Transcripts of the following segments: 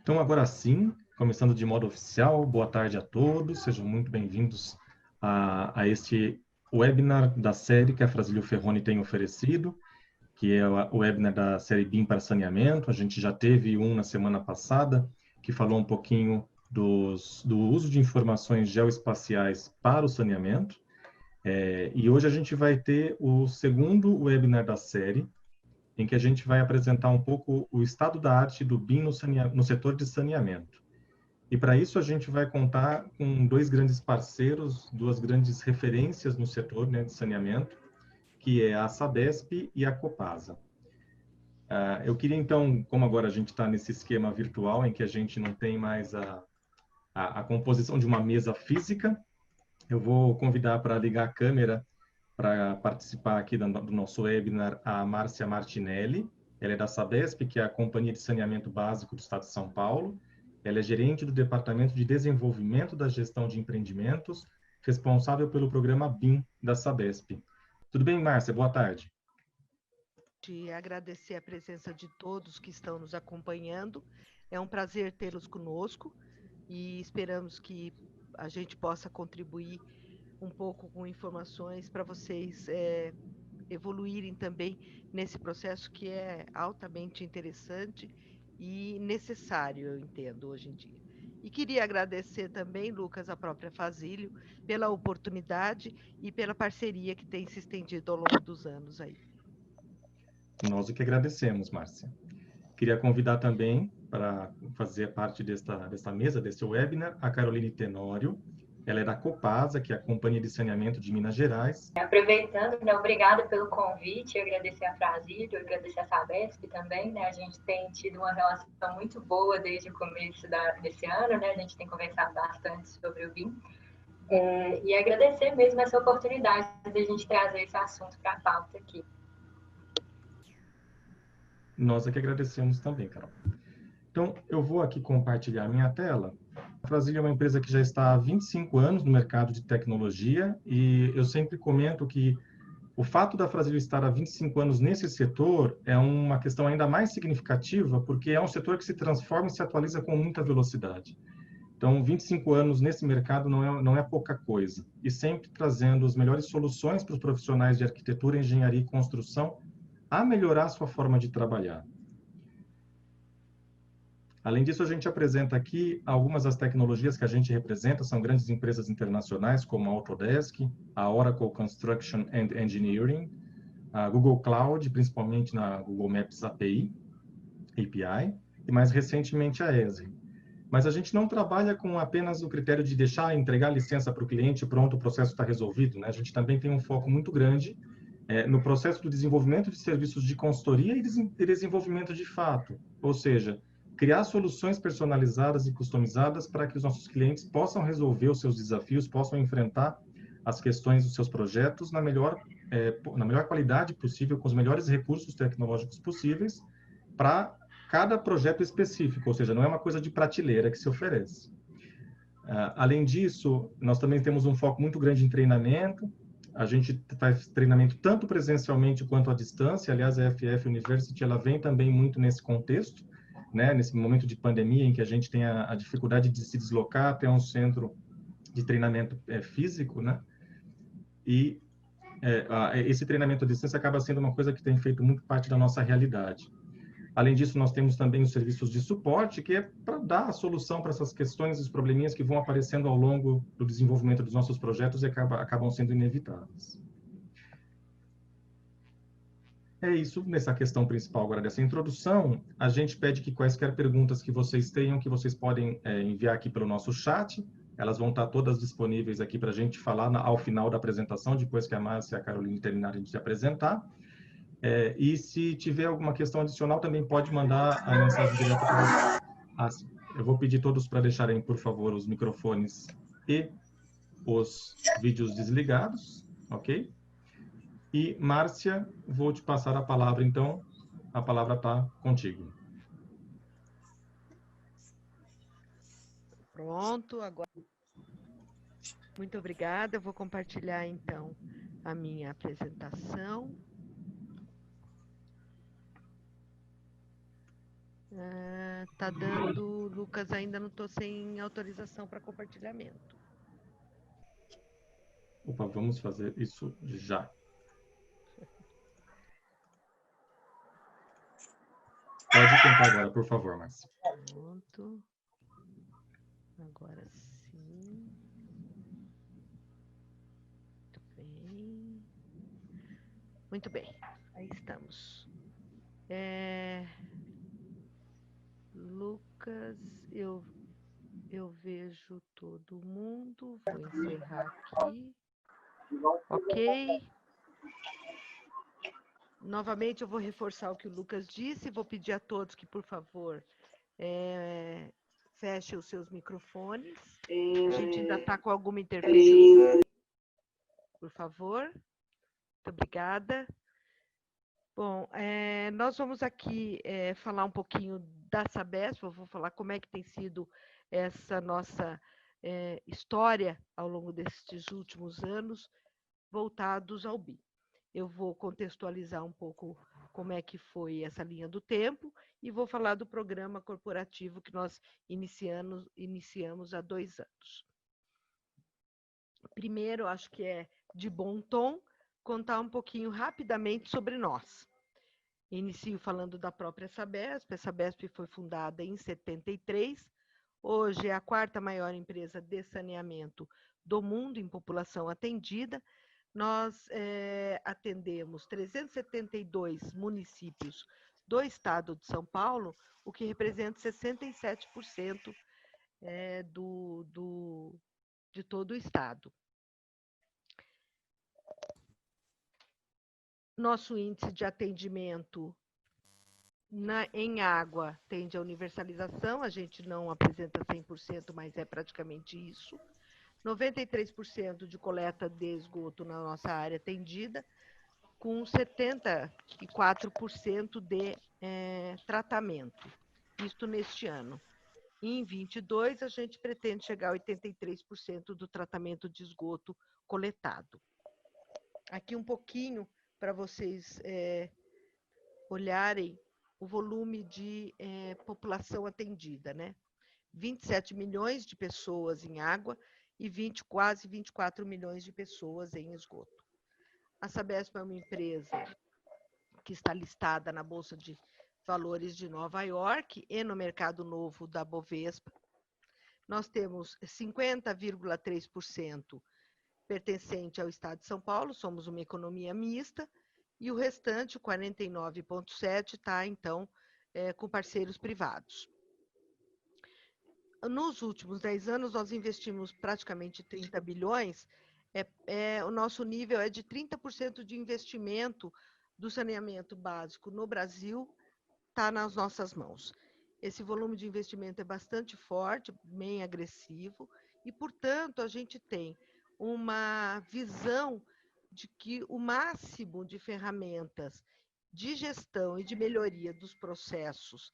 Então, agora sim, começando de modo oficial, boa tarde a todos, sejam muito bem-vindos a este webinar da série que a Frazilio Ferroni tem oferecido, que é o webinar da série BIM para saneamento. A gente já teve um na semana passada, que falou um pouquinho do uso de informações geoespaciais para o saneamento, e hoje a gente vai ter o segundo webinar da série, em que a gente vai apresentar um pouco o estado da arte do BIM no setor de saneamento. E para isso a gente vai contar com dois grandes parceiros, duas grandes referências no setor, né, de saneamento, que é a Sabesp e a Copasa. Eu queria então, como agora a gente está nesse esquema virtual, em que a gente não tem mais a composição de uma mesa física, eu vou convidar para ligar a câmera para participar aqui do nosso webinar a Márcia Martinelli. Ela é da Sabesp, que é a Companhia de Saneamento Básico do Estado de São Paulo. Ela é gerente do Departamento de Desenvolvimento da Gestão de Empreendimentos, responsável pelo programa BIM da Sabesp. Tudo bem, Márcia? Boa tarde. De agradecer a presença de todos que estão nos acompanhando. É um prazer tê-los conosco e esperamos que a gente possa contribuir um pouco com informações para vocês evoluírem também nesse processo que é altamente interessante e necessário, eu entendo, hoje em dia. E queria agradecer também, Lucas, a própria Fazilio, pela oportunidade e pela parceria que tem se estendido ao longo dos anos aí. Nós o que agradecemos, Márcia. Queria convidar também para fazer parte desta mesa, desse webinar, a Caroline Tenório. Ela é da Copasa, que é a Companhia de Saneamento de Minas Gerais. Aproveitando, né, obrigada pelo convite, agradecer a Frazilio, agradecer a Sabesp também, né, a gente tem tido uma relação muito boa desde o começo desse ano, né, a gente tem conversado bastante sobre o BIM, e agradecer mesmo essa oportunidade de a gente trazer esse assunto para a pauta aqui. Nós é que agradecemos também, Carol. Então, eu vou aqui compartilhar a minha tela. A Frazilio é uma empresa que já está há 25 anos no mercado de tecnologia e eu sempre comento que o fato da Frazilio estar há 25 anos nesse setor é uma questão ainda mais significativa porque é um setor que se transforma e se atualiza com muita velocidade. Então, 25 anos nesse mercado não é pouca coisa. E sempre trazendo as melhores soluções para os profissionais de arquitetura, engenharia e construção a melhorar sua forma de trabalhar. Além disso, a gente apresenta aqui algumas das tecnologias que a gente representa, são grandes empresas internacionais como a Autodesk, a Oracle Construction and Engineering, a Google Cloud, principalmente na Google Maps API, e mais recentemente a Esri. Mas a gente não trabalha com apenas o critério de entregar a licença para o cliente, pronto, o processo está resolvido, né? A gente também tem um foco muito grande no processo do desenvolvimento de serviços de consultoria e desenvolvimento de fato, ou seja, criar soluções personalizadas e customizadas para que os nossos clientes possam resolver os seus desafios, possam enfrentar as questões dos seus projetos na melhor qualidade possível, com os melhores recursos tecnológicos possíveis, para cada projeto específico, ou seja, não é uma coisa de prateleira que se oferece. Além disso, nós também temos um foco muito grande em treinamento. A gente faz treinamento tanto presencialmente quanto à distância. Aliás, a FF University ela vem também muito nesse contexto, né? Nesse momento de pandemia em que a gente tem a dificuldade de se deslocar até um centro de treinamento físico, né? E esse treinamento à distância acaba sendo uma coisa que tem feito muito parte da nossa realidade. Além disso, nós temos também os serviços de suporte, que é para dar a solução para essas questões, os probleminhas que vão aparecendo ao longo do desenvolvimento dos nossos projetos e acabam sendo inevitáveis. É isso nessa questão principal agora dessa introdução. A gente pede que quaisquer perguntas que vocês tenham, que vocês podem enviar aqui pelo nosso chat. Elas vão estar todas disponíveis aqui para a gente falar ao final da apresentação, depois que a Márcia e a Caroline terminarem de se apresentar. E se tiver alguma questão adicional, também pode mandar a mensagem direta para eu vou pedir todos para deixarem, por favor, os microfones e os vídeos desligados, ok? E, Márcia, vou te passar a palavra, então. A palavra está contigo. Pronto, agora. Muito obrigada. Eu vou compartilhar, então, a minha apresentação. Tá dando, Lucas, ainda não estou sem autorização para compartilhamento. Opa, vamos fazer isso já. Pode tentar agora, por favor, Márcia. Pronto. Agora sim. Muito bem. Muito bem. Aí estamos. Lucas, eu vejo todo mundo. Vou encerrar aqui. Ok. Novamente, eu vou reforçar o que o Lucas disse. Vou pedir a todos que, por favor, fechem os seus microfones. A gente ainda está com alguma interferência. Por favor. Muito obrigada. Bom, nós vamos aqui falar um pouquinho da Sabesp. Eu vou falar como é que tem sido essa nossa história ao longo destes últimos anos voltados ao BIM. Eu vou contextualizar um pouco como é que foi essa linha do tempo e vou falar do programa corporativo que nós iniciamos há 2 anos. Primeiro, acho que é de bom tom contar um pouquinho rapidamente sobre nós. Inicio falando da própria Sabesp. A Sabesp foi fundada em 73. Hoje é a 4ª maior empresa de saneamento do mundo em população atendida. Nós atendemos 372 municípios do estado de São Paulo, o que representa 67% de todo o estado. Nosso índice de atendimento em água tende à universalização, a gente não apresenta 100%, mas é praticamente isso. 93% de coleta de esgoto na nossa área atendida, com 74% de tratamento, isto neste ano. Em 22, a gente pretende chegar a 83% do tratamento de esgoto coletado. Aqui um pouquinho para vocês olharem o volume de população atendida, né? 27 milhões de pessoas em água e quase 24 milhões de pessoas em esgoto. A Sabesp é uma empresa que está listada na Bolsa de Valores de Nova York e no Mercado Novo da Bovespa. Nós temos 50,3% pertencente ao Estado de São Paulo, somos uma economia mista, e o restante, 49,7%, está, então, com parceiros privados. Nos últimos 10 anos, nós investimos praticamente 30 bilhões, o nosso nível é de 30% de investimento do saneamento básico no Brasil, está nas nossas mãos. Esse volume de investimento é bastante forte, bem agressivo, e, portanto, a gente tem uma visão de que o máximo de ferramentas de gestão e de melhoria dos processos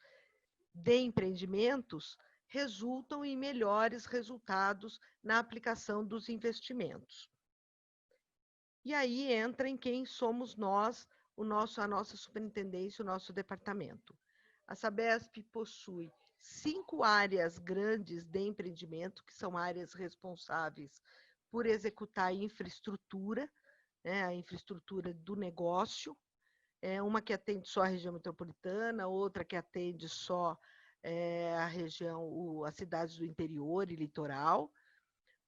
de empreendimentos resultam em melhores resultados na aplicação dos investimentos. E aí entra em quem somos nós, a nossa superintendência, o nosso departamento. A Sabesp possui 5 áreas grandes de empreendimento, que são áreas responsáveis por executar a infraestrutura, né, a infraestrutura do negócio, uma que atende só a região metropolitana, outra que atende só a região, as cidades do interior e litoral,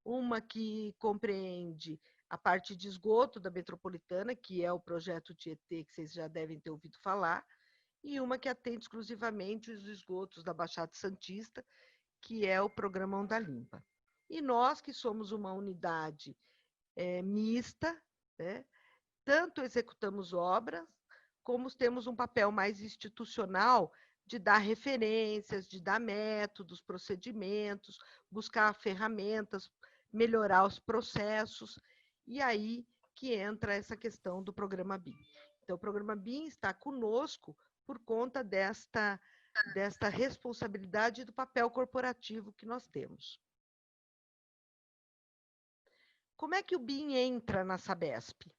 uma que compreende a parte de esgoto da metropolitana, que é o projeto Tietê, que vocês já devem ter ouvido falar, e uma que atende exclusivamente os esgotos da Baixada Santista, que é o programa Onda Limpa. E nós, que somos uma unidade mista, né, tanto executamos obras, como temos um papel mais institucional de dar referências, de dar métodos, procedimentos, buscar ferramentas, melhorar os processos, e aí que entra essa questão do programa BIM. Então, o programa BIM está conosco por conta desta responsabilidade do papel corporativo que nós temos. Como é que o BIM entra na Sabesp?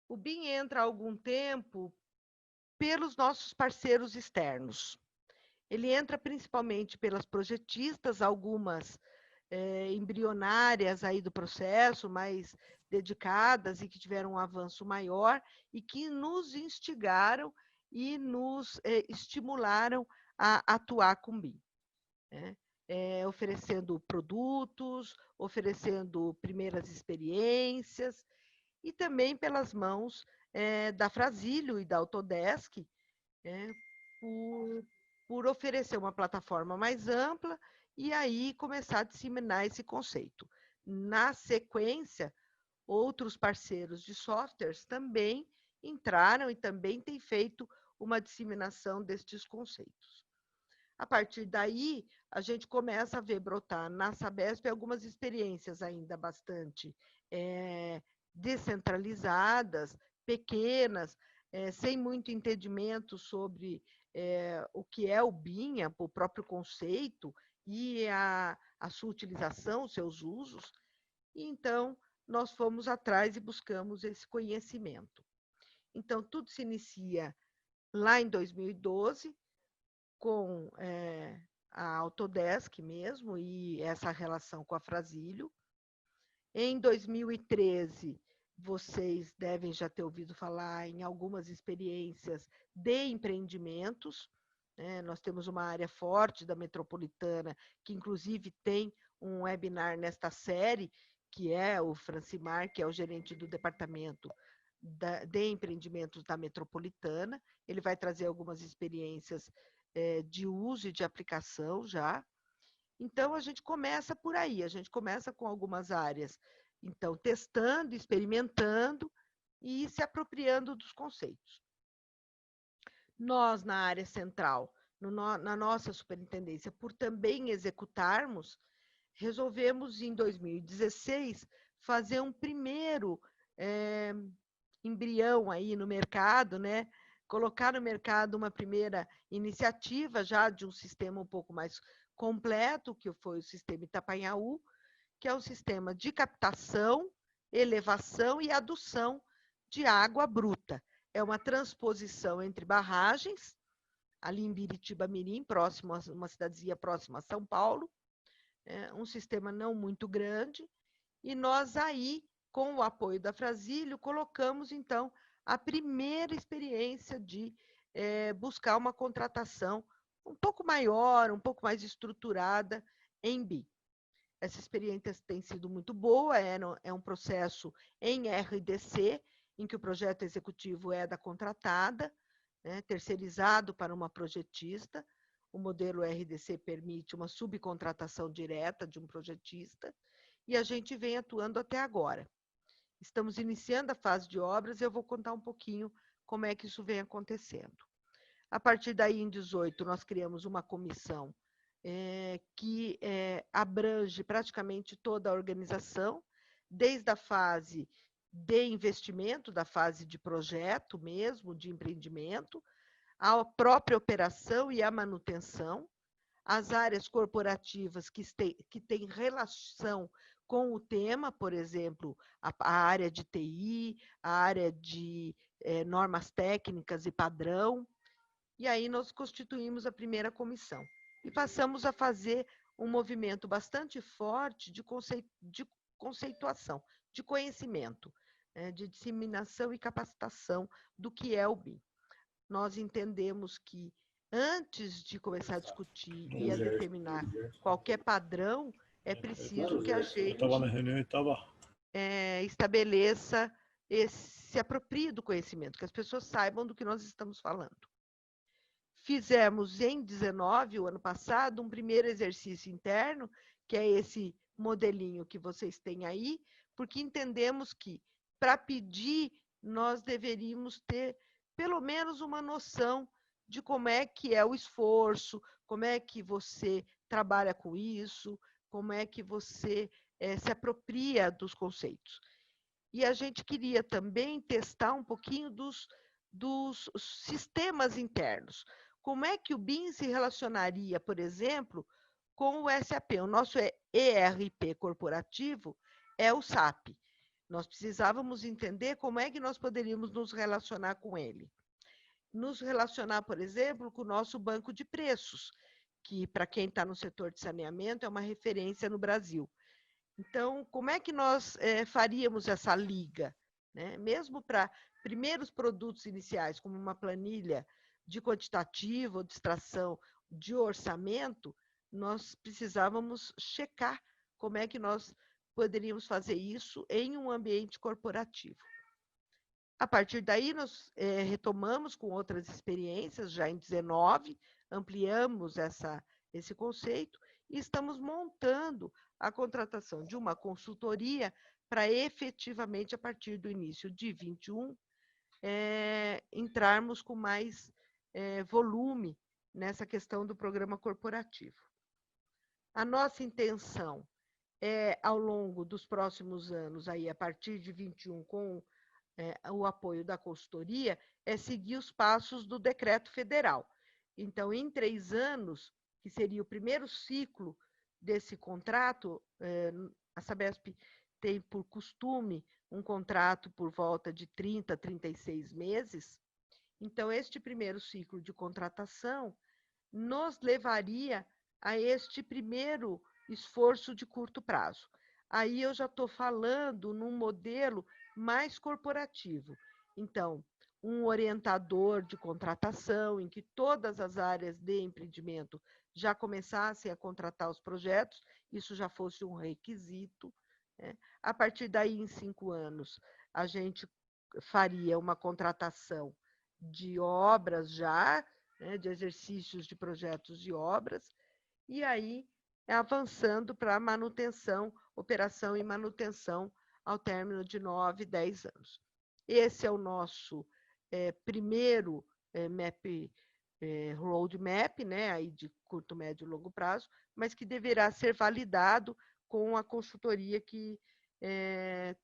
O BIM entra há algum tempo pelos nossos parceiros externos. Ele entra principalmente pelas projetistas, algumas embrionárias aí do processo, mais dedicadas e que tiveram um avanço maior e que nos instigaram e nos estimularam a atuar com BIM, né? Oferecendo produtos, oferecendo primeiras experiências, e também pelas mãos da Frazilio e da Autodesk, por oferecer uma plataforma mais ampla e aí começar a disseminar esse conceito. Na sequência, outros parceiros de softwares também entraram e também têm feito uma disseminação destes conceitos. A partir daí, a gente começa a ver brotar na Sabesp algumas experiências ainda bastante descentralizadas, pequenas, sem muito entendimento sobre o que é o BIM, o próprio conceito e a sua utilização, os seus usos. E, então, nós fomos atrás e buscamos esse conhecimento. Então, tudo se inicia lá em 2012, com a Autodesk mesmo, e essa relação com a Frazilio. Em 2013, vocês devem já ter ouvido falar em algumas experiências de empreendimentos, né? Nós temos uma área forte da Metropolitana, que inclusive tem um webinar nesta série, que é o Francimar, que é o gerente do departamento de empreendimentos da Metropolitana. Ele vai trazer algumas experiências de uso e de aplicação já. Então, a gente começa por aí, a gente começa com algumas áreas, então, testando, experimentando e se apropriando dos conceitos. Nós, na área central, na nossa superintendência, por também executarmos, resolvemos, em 2016, fazer um primeiro embrião aí no mercado, né? Colocar no mercado uma primeira iniciativa já de um sistema um pouco mais completo, que foi o sistema Itapanhaú, que é um sistema de captação, elevação e adução de água bruta. É uma transposição entre barragens, ali em Biritiba-Mirim, próximo a uma cidadezinha próxima a São Paulo, um sistema não muito grande, e nós aí, com o apoio da Frazilio, colocamos, então, a primeira experiência de buscar uma contratação um pouco maior, um pouco mais estruturada em BIM. Essa experiência tem sido muito boa, é um processo em RDC, em que o projeto executivo é da contratada, né, terceirizado para uma projetista. O modelo RDC permite uma subcontratação direta de um projetista, e a gente vem atuando até agora. Estamos iniciando a fase de obras e eu vou contar um pouquinho como é que isso vem acontecendo. A partir daí, em 2018, nós criamos uma comissão que abrange praticamente toda a organização, desde a fase de investimento, da fase de projeto mesmo, de empreendimento, a própria operação e a manutenção, as áreas corporativas que têm relação com o tema, por exemplo, a área de TI, a área de normas técnicas e padrão, e aí nós constituímos a primeira comissão. E passamos a fazer um movimento bastante forte de conceituação, de conhecimento, de disseminação e capacitação do que é o BIM. Nós entendemos que, antes de começar a discutir e a determinar qualquer padrão, é preciso que a gente estabeleça, se aproprie do conhecimento, que as pessoas saibam do que nós estamos falando. Fizemos em 19, o ano passado, um primeiro exercício interno, que é esse modelinho que vocês têm aí, porque entendemos que, para pedir, nós deveríamos ter pelo menos uma noção de como é que é o esforço, como é que você trabalha com isso, como é que você se apropria dos conceitos. E a gente queria também testar um pouquinho dos sistemas internos. Como é que o BIM se relacionaria, por exemplo, com o SAP? O nosso ERP corporativo é o SAP. Nós precisávamos entender como é que nós poderíamos nos relacionar com ele. nos relacionar, por exemplo, com o nosso banco de preços, que, para quem está no setor de saneamento, é uma referência no Brasil. Então, como é que nós faríamos essa liga, né? Mesmo para primeiros produtos iniciais, como uma planilha de quantitativo ou de extração de orçamento, nós precisávamos checar como é que nós poderíamos fazer isso em um ambiente corporativo. A partir daí, nós retomamos com outras experiências, já em 19, ampliamos esse conceito e estamos montando a contratação de uma consultoria para efetivamente, a partir do início de 21, entrarmos com mais volume nessa questão do programa corporativo. A nossa intenção é, ao longo dos próximos anos, aí, a partir de 21, com o apoio da consultoria, é seguir os passos do decreto federal. Então, em 3 anos, que seria o primeiro ciclo desse contrato, a Sabesp tem por costume um contrato por volta de 30, 36 meses. Então, este primeiro ciclo de contratação nos levaria a este primeiro esforço de curto prazo. Aí eu já estou falando num modelo mais corporativo. Então, um orientador de contratação, em que todas as áreas de empreendimento já começassem a contratar os projetos, isso já fosse um requisito, né? A partir daí, em 5 anos, a gente faria uma contratação de obras já, né, de exercícios de projetos de obras, e aí avançando para a manutenção, operação e manutenção ao término de 9, 10 anos. Esse é o nosso primeiro roadmap, né, aí de curto, médio e longo prazo, mas que deverá ser validado com a consultoria que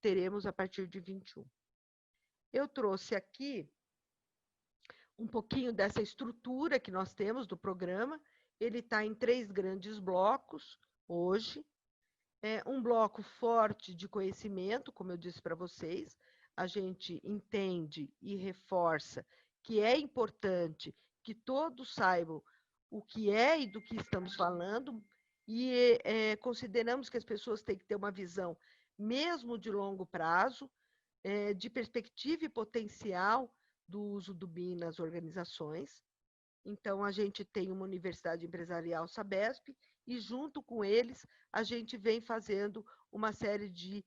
teremos a partir de 21. Eu trouxe aqui um pouquinho dessa estrutura que nós temos do programa. Ele está em 3 grandes blocos hoje. Um bloco forte de conhecimento, como eu disse para vocês, a gente entende e reforça que é importante que todos saibam o que é e do que estamos falando, e consideramos que as pessoas têm que ter uma visão, mesmo de longo prazo, de perspectiva e potencial do uso do BIM nas organizações. Então, a gente tem uma Universidade Empresarial Sabesp, e junto com eles, a gente vem fazendo uma série de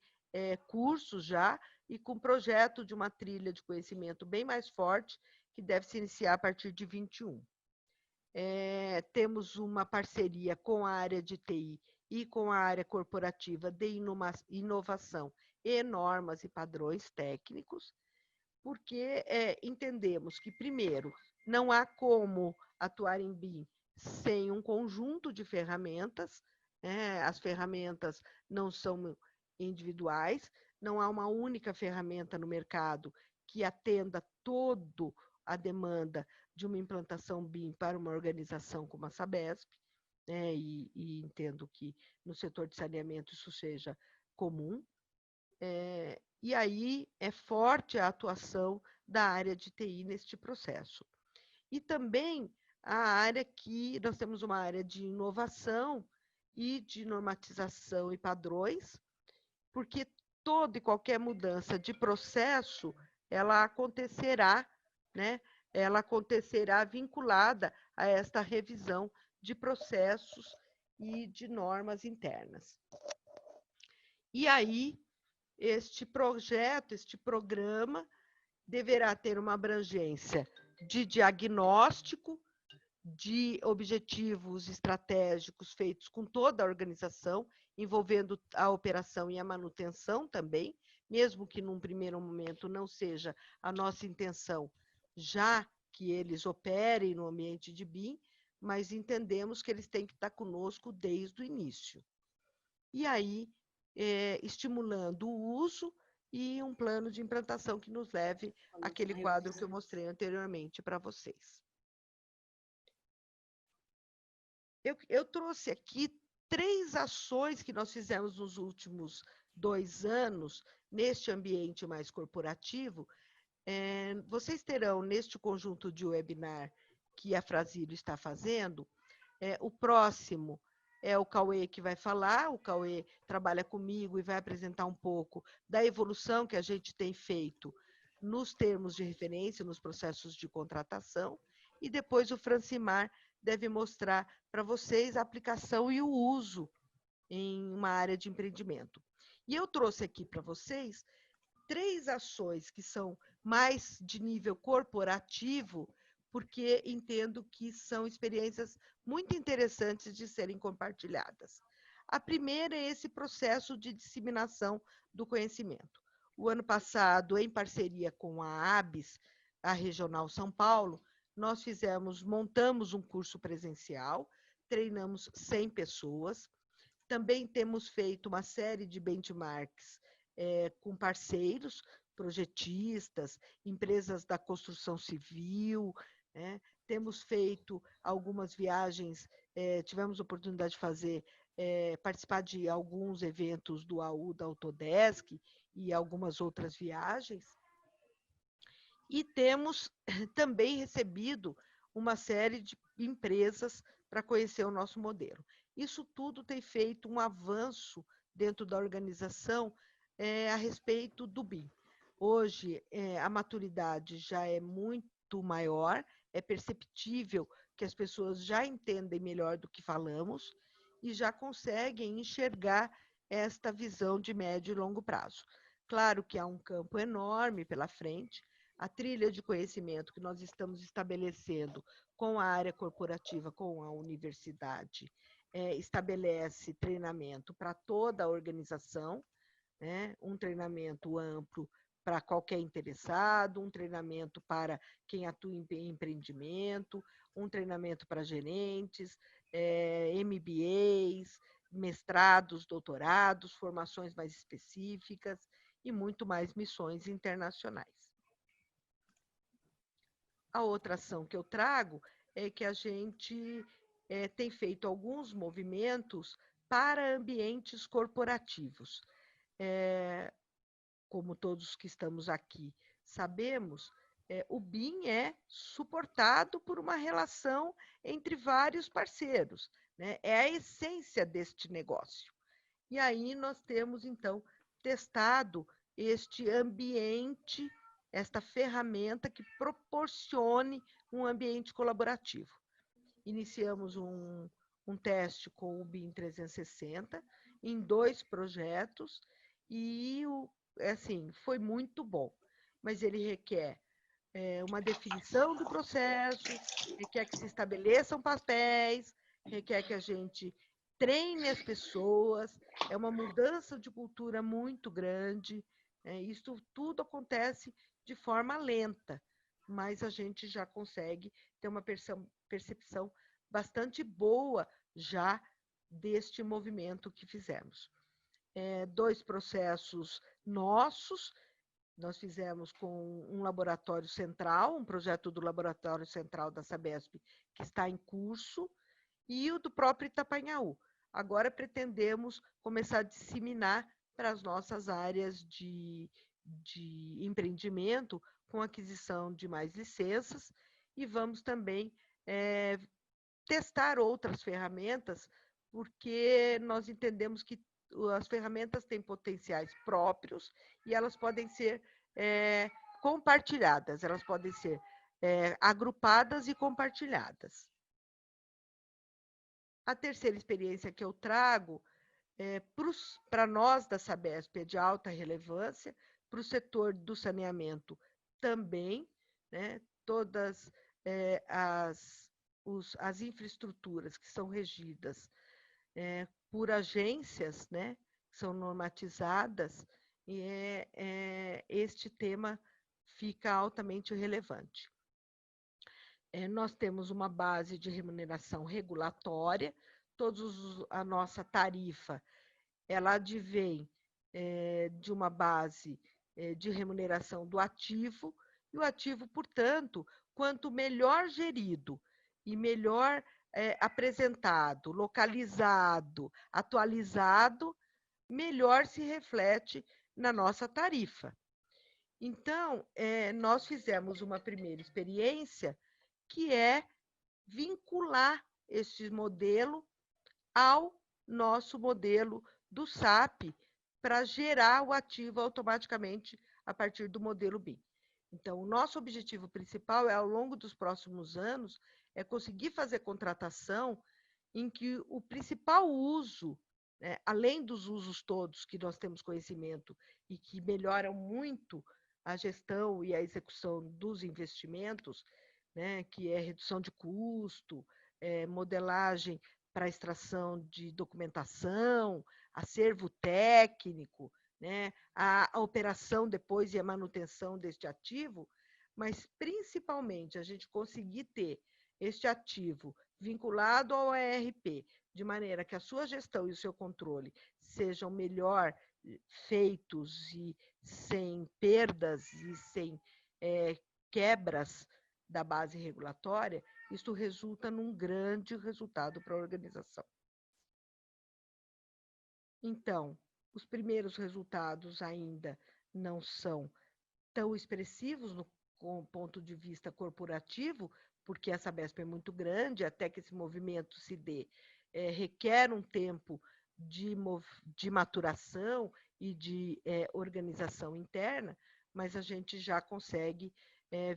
cursos já, e com projeto de uma trilha de conhecimento bem mais forte, que deve se iniciar a partir de 21. Temos uma parceria com a área de TI e com a área corporativa de inovação e normas e padrões técnicos, porque entendemos que, primeiro, não há como atuar em BIM sem um conjunto de ferramentas, né? As ferramentas não são individuais, não há uma única ferramenta no mercado que atenda toda a demanda de uma implantação BIM para uma organização como a Sabesp, né? E entendo que no setor de saneamento isso seja comum. E aí é forte a atuação da área de TI neste processo. E também a área que nós temos uma área de inovação e de normatização e padrões, porque toda e qualquer mudança de processo, ela acontecerá, né? Ela acontecerá vinculada a esta revisão de processos e de normas internas. E aí, este projeto, este programa, deverá ter uma abrangência de diagnóstico, de objetivos estratégicos feitos com toda a organização, envolvendo a operação e a manutenção também, mesmo que num primeiro momento não seja a nossa intenção, já que eles operem no ambiente de BIM, mas entendemos que eles têm que estar conosco desde o início. E aí, estimulando o uso e um plano de implantação que nos leve àquele quadro que eu mostrei anteriormente para vocês. Eu trouxe aqui 3 ações que nós fizemos nos últimos 2 anos, neste ambiente mais corporativo, Vocês terão, neste conjunto de webinar que a Frazilio está fazendo, o próximo é o Cauê que vai falar. O Cauê trabalha comigo e vai apresentar um pouco da evolução que a gente tem feito nos termos de referência, nos processos de contratação, e depois o Francimar deve mostrar para vocês a aplicação e o uso em uma área de empreendimento. E eu trouxe aqui para vocês 3 ações que são mais de nível corporativo, porque entendo que são experiências muito interessantes de serem compartilhadas. A primeira é esse processo de disseminação do conhecimento. O ano passado, em parceria com a ABS, a Regional São Paulo, nós montamos um curso presencial, treinamos 100 pessoas. Também temos feito uma série de benchmarks com parceiros, projetistas, empresas da construção civil, né? Temos feito algumas viagens, tivemos a oportunidade de participar de alguns eventos do AU, da Autodesk, e algumas outras viagens. E temos também recebido uma série de empresas para conhecer o nosso modelo. Isso tudo tem feito um avanço dentro da organização a respeito do BIM. Hoje, a maturidade já é muito maior, é perceptível que as pessoas já entendem melhor do que falamos e já conseguem enxergar esta visão de médio e longo prazo. Claro que há um campo enorme pela frente. A trilha de conhecimento que nós estamos estabelecendo com a área corporativa, com a universidade, estabelece treinamento para toda a organização, né? Um treinamento amplo para qualquer interessado, um treinamento para quem atua em empreendimento, um treinamento para gerentes, MBAs, mestrados, doutorados, formações mais específicas e muito mais missões internacionais. A outra ação que eu trago é que a gente tem feito alguns movimentos para ambientes corporativos. Como todos que estamos aqui sabemos, o BIM é suportado por uma relação entre vários parceiros, né? É a essência deste negócio. E aí nós temos, então, testado este ambiente, esta ferramenta que proporcione um ambiente colaborativo. Iniciamos um teste com o BIM 360 em 2 projetos e, assim, foi muito bom. Mas ele requer uma definição do processo, requer que se estabeleçam papéis, requer que a gente treine as pessoas, é uma mudança de cultura muito grande. Isso tudo acontece de forma lenta, mas a gente já consegue ter uma percepção bastante boa já deste movimento que fizemos. 2 processos nossos, nós fizemos com um laboratório central, um projeto do laboratório central da Sabesp, que está em curso, e o do próprio Itapanhaú. Agora pretendemos começar a disseminar para as nossas áreas de empreendimento, com aquisição de mais licenças, e vamos também testar outras ferramentas, porque nós entendemos que as ferramentas têm potenciais próprios e elas podem ser compartilhadas, elas podem ser agrupadas e compartilhadas. A terceira experiência que eu trago para nós da Sabesp é de alta relevância, para o setor do saneamento também, né? Todas as infraestruturas que são regidas por agências, né, que são normatizadas, e este tema fica altamente relevante. Nós temos uma base de remuneração regulatória, a nossa tarifa, ela advém de uma base de remuneração do ativo, e o ativo, portanto, quanto melhor gerido e melhor apresentado, localizado, atualizado, melhor se reflete na nossa tarifa. Então, nós fizemos uma primeira experiência, que é vincular este modelo ao nosso modelo do SAP, para gerar o ativo automaticamente a partir do modelo BIM. Então, o nosso objetivo principal é, ao longo dos próximos anos, é conseguir fazer contratação em que o principal uso, né, além dos usos todos que nós temos conhecimento e que melhoram muito a gestão e a execução dos investimentos, né, que é redução de custo, modelagem para extração de documentação, acervo técnico, né, a operação depois e a manutenção deste ativo, mas principalmente a gente conseguir ter este ativo vinculado ao ERP, de maneira que a sua gestão e o seu controle sejam melhor feitos e sem perdas e sem quebras da base regulatória, isso resulta num grande resultado para a organização. Então, os primeiros resultados ainda não são tão expressivos no ponto de vista corporativo, porque essa Sabesp é muito grande, até que esse movimento se dê, requer um tempo de maturação e de organização interna, mas a gente já consegue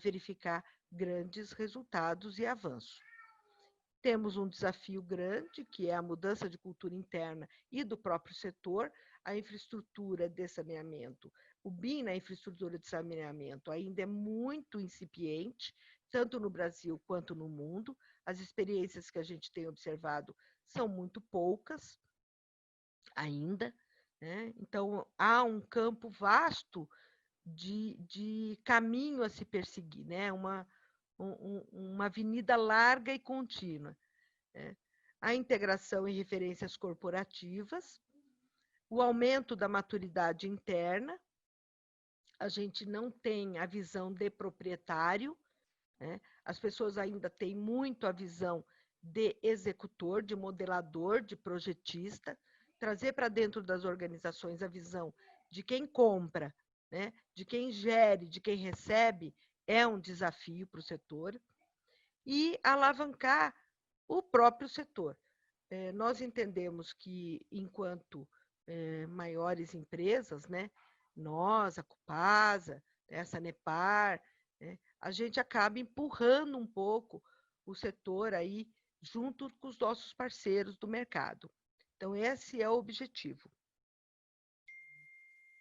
verificar grandes resultados e avanços. Temos um desafio grande, que é a mudança de cultura interna e do próprio setor, a infraestrutura de saneamento. O BIM na infraestrutura de saneamento ainda é muito incipiente, tanto no Brasil quanto no mundo. As experiências que a gente tem observado são muito poucas ainda, né? Então, há um campo vasto de caminho a se perseguir, né? Uma avenida larga e contínua. Né? A integração em referências corporativas, o aumento da maturidade interna, a gente não tem a visão de proprietário, né? As pessoas ainda têm muito a visão de executor, de modelador, de projetista, trazer para dentro das organizações a visão de quem compra, né? De quem gere, de quem recebe, é um desafio para o setor, e alavancar o próprio setor. Nós entendemos que, enquanto maiores empresas, né, nós, a Copasa, a Sanepar, né, a gente acaba empurrando um pouco o setor aí junto com os nossos parceiros do mercado. Então, esse é o objetivo.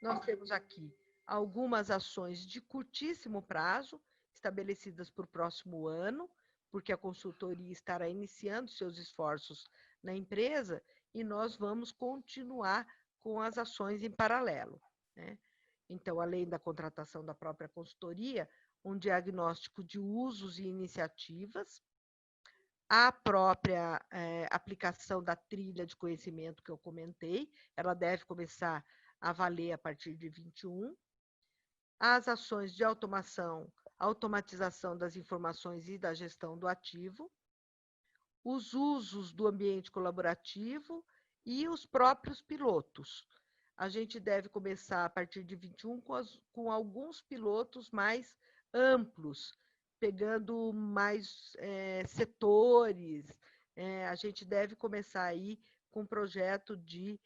Nós temos aqui algumas ações de curtíssimo prazo, estabelecidas para o próximo ano, porque a consultoria estará iniciando seus esforços na empresa e nós vamos continuar com as ações em paralelo, né? Então, além da contratação da própria consultoria, um diagnóstico de usos e iniciativas, a própria aplicação da trilha de conhecimento que eu comentei, ela deve começar a valer a partir de 21, as ações de automatização das informações e da gestão do ativo, os usos do ambiente colaborativo e os próprios pilotos. A gente deve começar a partir de 21 com alguns pilotos mais amplos, pegando mais setores. A gente deve começar aí com um projeto de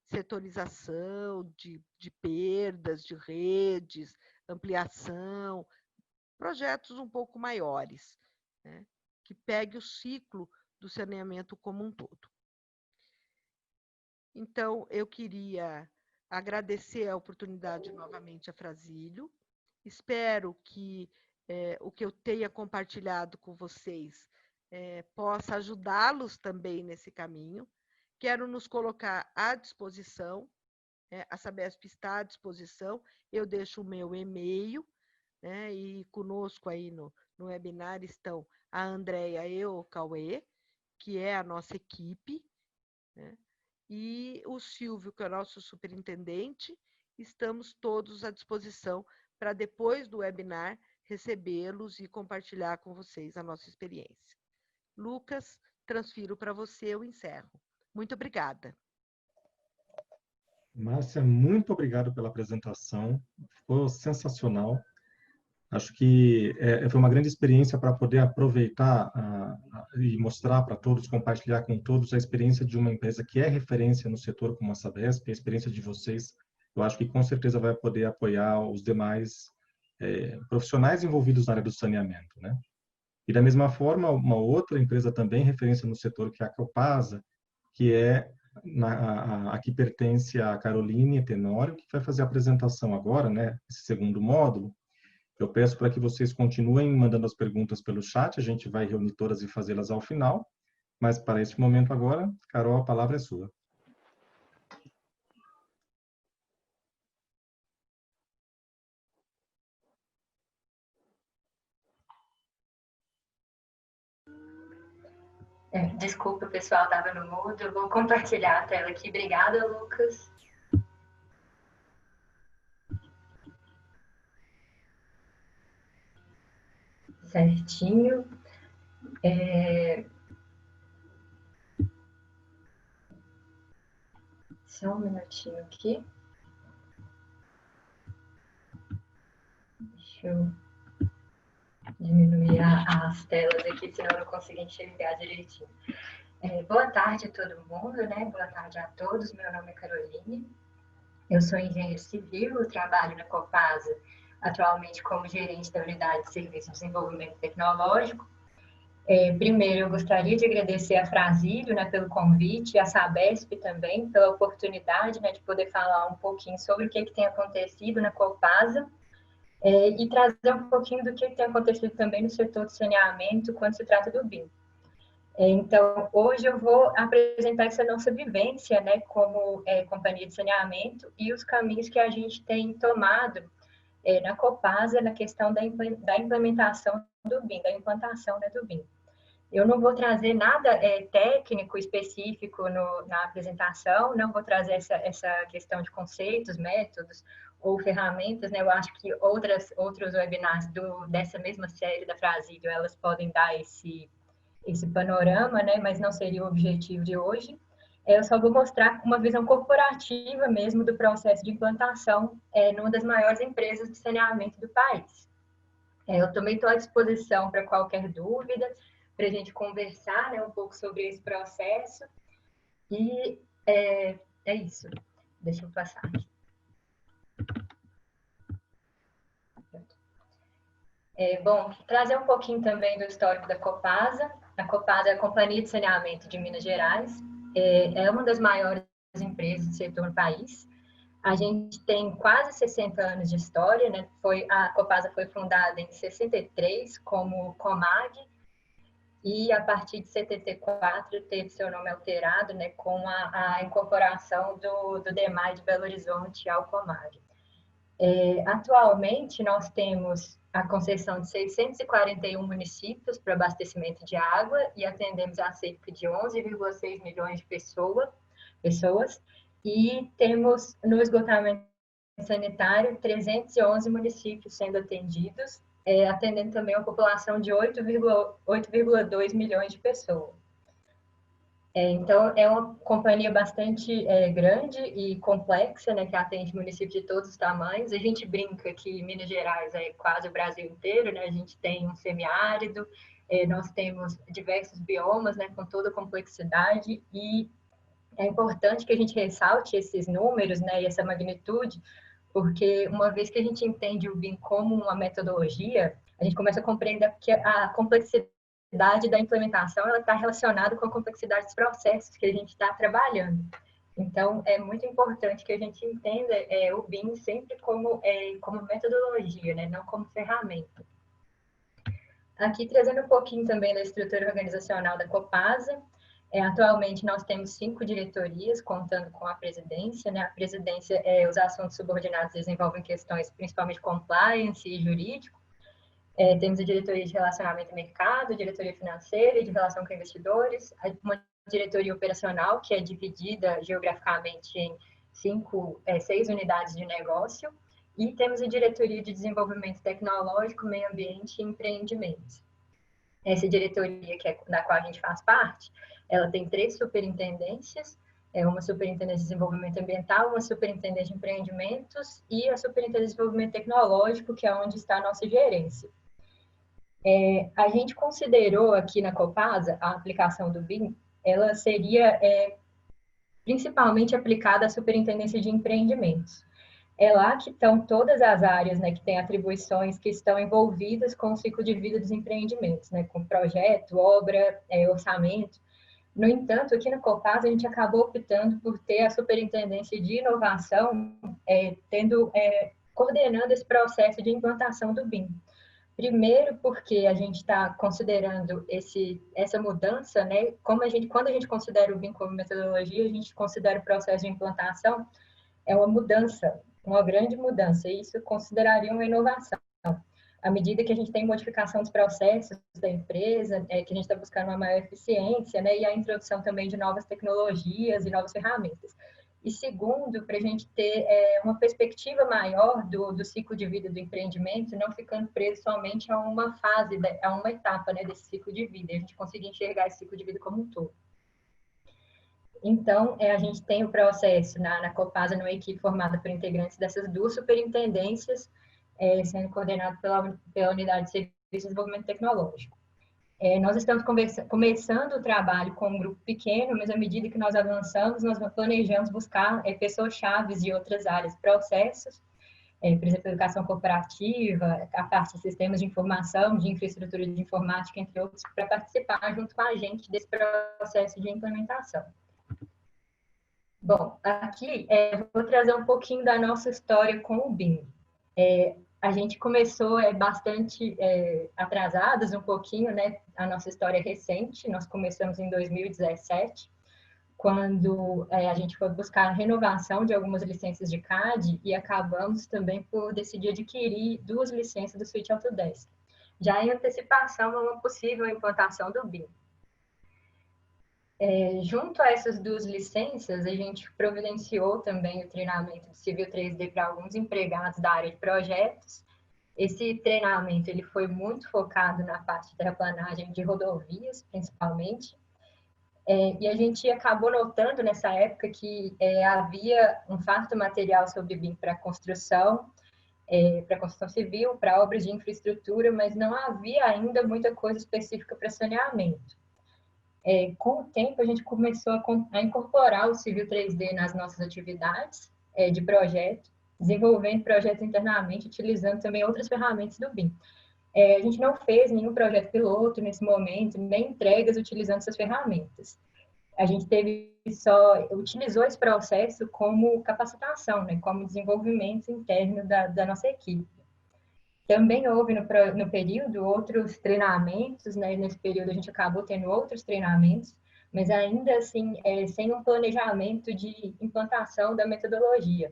setorização, de perdas, de redes, ampliação, projetos um pouco maiores, né, que pegue o ciclo do saneamento como um todo. Então, eu queria agradecer a oportunidade novamente a Frazilio. Espero que o que eu tenha compartilhado com vocês possa ajudá-los também nesse caminho. Quero nos colocar à disposição, a Sabesp está à disposição, eu deixo o meu e-mail, né, e conosco aí no webinar estão a Andréia e o Cauê, que é a nossa equipe, né, e o Silvio, que é o nosso superintendente. Estamos todos à disposição para, depois do webinar, recebê-los e compartilhar com vocês a nossa experiência. Lucas, transfiro para você, eu encerro. Muito obrigada. Márcia, muito obrigado pela apresentação, ficou sensacional. Acho que foi uma grande experiência para poder aproveitar e mostrar para todos, compartilhar com todos a experiência de uma empresa que é referência no setor como a Sabesp, a experiência de vocês. Eu acho que com certeza vai poder apoiar os demais profissionais envolvidos na área do saneamento, né? E da mesma forma, uma outra empresa também referência no setor, que é a Copasa, que é a que pertence a Caroline Tenório, que vai fazer a apresentação agora, né? Esse segundo módulo. Eu peço para que vocês continuem mandando as perguntas pelo chat, a gente vai reunir todas e fazê-las ao final, mas para este momento agora, Carol, a palavra é sua. Desculpa, pessoal, estava no mudo. Eu vou compartilhar a tela aqui. Obrigada, Lucas. Certinho. Só um minutinho aqui. Deixa eu diminuir as telas aqui, senão eu não consigo enxergar direitinho. Boa tarde a todo mundo, né? Boa tarde a todos. Meu nome é Caroline. Eu sou engenheiro civil, trabalho na Copasa atualmente como gerente da unidade de serviço de desenvolvimento tecnológico. Primeiro, eu gostaria de agradecer a Frasílio, né, pelo convite, e a Sabesp também, pela oportunidade, né, de poder falar um pouquinho sobre o que tem acontecido na Copasa e trazer um pouquinho do que tem acontecido também no setor de saneamento quando se trata do BIM. Então, hoje eu vou apresentar essa nossa vivência, né, como companhia de saneamento e os caminhos que a gente tem tomado na Copasa na questão da implementação do BIM, da implantação, né, do BIM. Eu não vou trazer nada técnico específico na apresentação, não vou trazer essa questão de conceitos, métodos ou ferramentas, né? Eu acho que outros webinars dessa mesma série da Frasílio, elas podem dar esse panorama, né? Mas não seria o objetivo de hoje. Eu só vou mostrar uma visão corporativa mesmo do processo de implantação numa das maiores empresas de saneamento do país. Eu também estou à disposição para qualquer dúvida, para a gente conversar, né, um pouco sobre esse processo. E é isso. Deixa eu passar aqui. Bom, trazer um pouquinho também do histórico da Copasa. A Copasa é a Companhia de Saneamento de Minas Gerais. É uma das maiores empresas do setor no país. A gente tem quase 60 anos de história, né? A Copasa foi fundada em 63 como Comag, e a partir de 74 teve seu nome alterado, né, com a incorporação do DEMAI de Belo Horizonte ao Comag. Atualmente, nós temos a concessão de 641 municípios para abastecimento de água e atendemos a cerca de 11,6 milhões de pessoas, e temos no esgotamento sanitário 311 municípios sendo atendidos, atendendo também uma população de 8,2 milhões de pessoas. Então, é uma companhia bastante grande e complexa, né, que atende municípios de todos os tamanhos. A gente brinca que Minas Gerais é quase o Brasil inteiro, né? A gente tem um semiárido, nós temos diversos biomas, né, com toda a complexidade, e é importante que a gente ressalte esses números, né, e essa magnitude, porque uma vez que a gente entende o BIM como uma metodologia, a gente começa a compreender que a complexidade da implementação ela está relacionada com a complexidade dos processos que a gente está trabalhando. Então, é muito importante que a gente entenda o BIM sempre como metodologia, né, não como ferramenta. Aqui, trazendo um pouquinho também da estrutura organizacional da Copasa. Atualmente, nós temos 5 diretorias, contando com a presidência, né? A presidência, os assuntos subordinados desenvolvem questões principalmente compliance e jurídico. Temos a diretoria de relacionamento e mercado, a diretoria financeira e de relação com investidores, uma diretoria operacional, que é dividida geograficamente em 6 unidades de negócio, e temos a diretoria de desenvolvimento tecnológico, meio ambiente e empreendimentos. Essa diretoria, da qual a gente faz parte, ela tem 3 superintendências, uma superintendência de desenvolvimento ambiental, uma superintendência de empreendimentos e a superintendência de desenvolvimento tecnológico, que é onde está a nossa gerência. A gente considerou aqui na Copasa a aplicação do BIM, ela seria principalmente aplicada à superintendência de empreendimentos. É lá que estão todas as áreas, né, que têm atribuições que estão envolvidas com o ciclo de vida dos empreendimentos, né, com projeto, obra, orçamento. No entanto, aqui na Copasa, a gente acabou optando por ter a superintendência de inovação, coordenando esse processo de implantação do BIM. Primeiro, porque a gente está considerando essa mudança, né? Quando a gente considera o BIM como metodologia, a gente considera o processo de implantação uma mudança, uma grande mudança, e isso consideraria uma inovação. À medida que a gente tem modificação dos processos da empresa, que a gente está buscando uma maior eficiência, né? E a introdução também de novas tecnologias e novas ferramentas. E segundo, para a gente ter uma perspectiva maior do ciclo de vida do empreendimento, não ficando preso somente a uma fase, a uma etapa, né, desse ciclo de vida, a gente conseguir enxergar esse ciclo de vida como um todo. Então, a gente tem o processo na Copasa, numa equipe formada por integrantes dessas duas superintendências, sendo coordenado pela Unidade de Serviço de Desenvolvimento Tecnológico. Nós estamos começando o trabalho com um grupo pequeno, mas à medida que nós avançamos, nós planejamos buscar pessoas-chave de outras áreas, processos, por exemplo, educação corporativa, a parte de sistemas de informação, de infraestrutura de informática, entre outros, para participar junto com a gente desse processo de implementação. Bom, aqui vou trazer um pouquinho da nossa história com o BIM. A gente começou bastante atrasadas um pouquinho, né? A nossa história é recente, nós começamos em 2017, quando a gente foi buscar a renovação de algumas licenças de CAD e acabamos também por decidir adquirir 2 licenças do Suite Autodesk, já em antecipação a uma possível implantação do BIM. Junto a essas 2 licenças, a gente providenciou também o treinamento de Civil 3D para alguns empregados da área de projetos. Esse treinamento ele foi muito focado na parte de terraplanagem de rodovias, principalmente. E a gente acabou notando nessa época que havia um farto material sobre BIM para construção civil, para obras de infraestrutura, mas não havia ainda muita coisa específica para saneamento. Com o tempo, a gente começou a incorporar o Civil 3D nas nossas atividades de projeto, desenvolvendo projetos internamente, utilizando também outras ferramentas do BIM. A gente não fez nenhum projeto piloto nesse momento, nem entregas utilizando essas ferramentas. A gente utilizou esse processo como capacitação, né, como desenvolvimento interno da nossa equipe. Também houve no período outros treinamentos, né? Nesse período a gente acabou tendo outros treinamentos, mas ainda assim sem um planejamento de implantação da metodologia.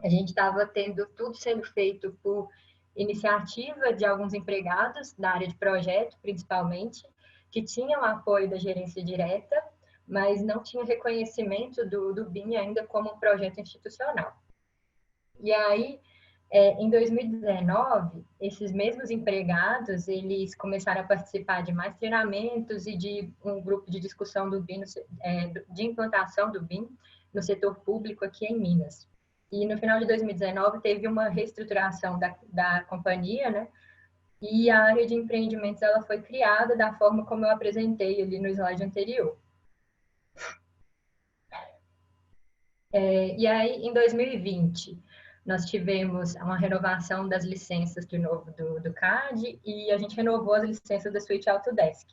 A gente estava tendo tudo sendo feito por iniciativa de alguns empregados da área de projeto, principalmente, que tinham apoio da gerência direta, mas não tinha reconhecimento do BIM ainda como um projeto institucional. E aí, em 2019, esses mesmos empregados, eles começaram a participar de mais treinamentos e de um grupo de discussão do BIM, de implantação do BIM no setor público aqui em Minas. E no final de 2019 teve uma reestruturação da companhia, né? E a área de empreendimentos ela foi criada da forma como eu apresentei ali no slide anterior. E aí, em 2020, nós tivemos uma renovação das licenças de novo do CAD e a gente renovou as licenças da Suite Autodesk.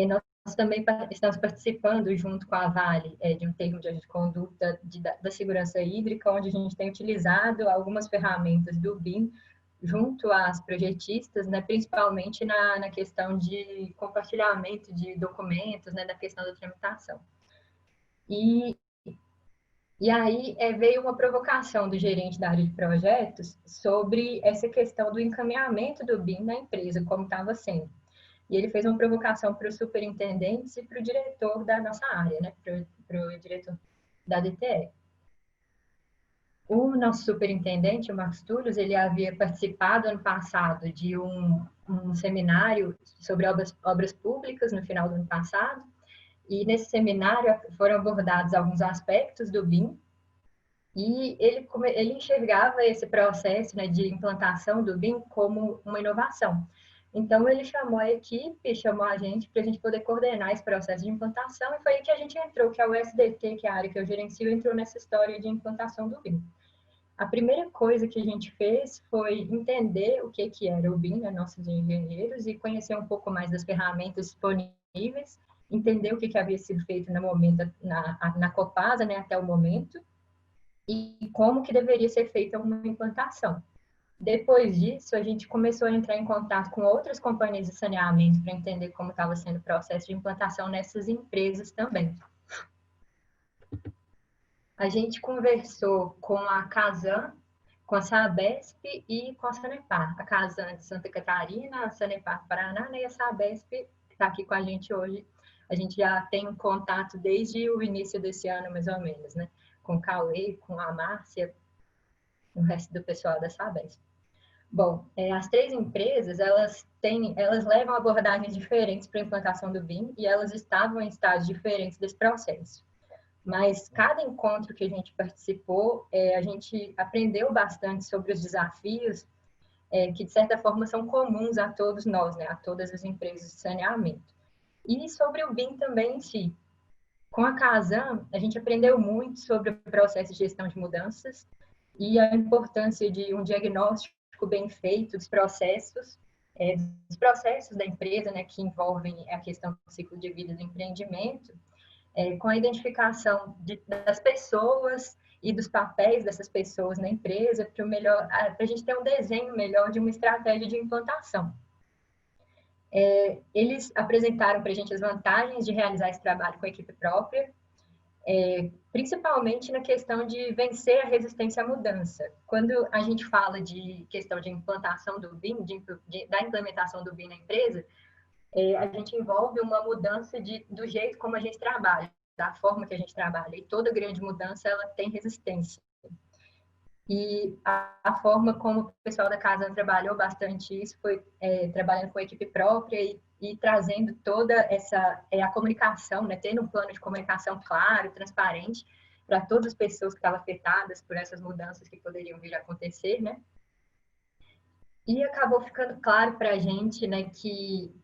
Nós também estamos participando, junto com a Vale, de um termo de conduta da segurança hídrica, onde a gente tem utilizado algumas ferramentas do BIM junto às projetistas, né, principalmente na questão de compartilhamento de documentos, né, da questão da tramitação. E aí veio uma provocação do gerente da área de projetos sobre essa questão do encaminhamento do BIM na empresa, como estava sendo. E ele fez uma provocação para os superintendentes e para o diretor da nossa área, né? Para o diretor da DTE. O nosso superintendente, o Marcos Túlios, ele havia participado ano passado de um seminário sobre obras públicas no final do ano passado, E nesse seminário foram abordados alguns aspectos do BIM, e ele enxergava esse processo, né, de implantação do BIM como uma inovação. Então, ele chamou a equipe, chamou a gente para a gente poder coordenar esse processo de implantação, e foi aí que a gente entrou, que é o SDT, que é a área que eu gerencio, entrou nessa história de implantação do BIM. A primeira coisa que a gente fez foi entender o que era o BIM, né, nossos engenheiros, e conhecer um pouco mais das ferramentas disponíveis, entender o que havia sido feito na Copasa, né, até o momento, e como que deveria ser feita uma implantação. Depois disso, a gente começou a entrar em contato com outras companhias de saneamento para entender como estava sendo o processo de implantação nessas empresas também. A gente conversou com a Casan, com a Sabesp e com a Sanepar. A Casan de Santa Catarina, a Sanepar do Paraná, né, e a Sabesp que está aqui com a gente hoje. A gente já tem um contato desde o início desse ano, mais ou menos, né? Com o Cauê, com a Márcia, o resto do pessoal da Sabesp. Bom, as três empresas, elas levam abordagens diferentes para a implantação do BIM e elas estavam em estágios diferentes desse processo. Mas cada encontro que a gente participou, a gente aprendeu bastante sobre os desafios que, de certa forma, são comuns a todos nós, né? A todas as empresas de saneamento. E sobre o BIM também em si. Com a Casan, a gente aprendeu muito sobre o processo de gestão de mudanças e a importância de um diagnóstico bem feito dos processos da empresa, né, que envolvem a questão do ciclo de vida do empreendimento, com a identificação das pessoas e dos papéis dessas pessoas na empresa, para a gente ter um desenho melhor de uma estratégia de implantação. Eles apresentaram para a gente as vantagens de realizar esse trabalho com a equipe própria, principalmente na questão de vencer a resistência à mudança. Quando a gente fala de questão de implantação do BIM, da implementação do BIM na empresa, a gente envolve uma mudança do jeito como a gente trabalha, da forma que a gente trabalha. E toda grande mudança, ela tem resistência. E a forma como o pessoal da casa trabalhou bastante isso foi trabalhando com a equipe própria e trazendo toda a comunicação, né? Tendo um plano de comunicação claro, transparente, para todas as pessoas que estavam afetadas por essas mudanças que poderiam vir a acontecer, né? E acabou ficando claro para a gente, né, que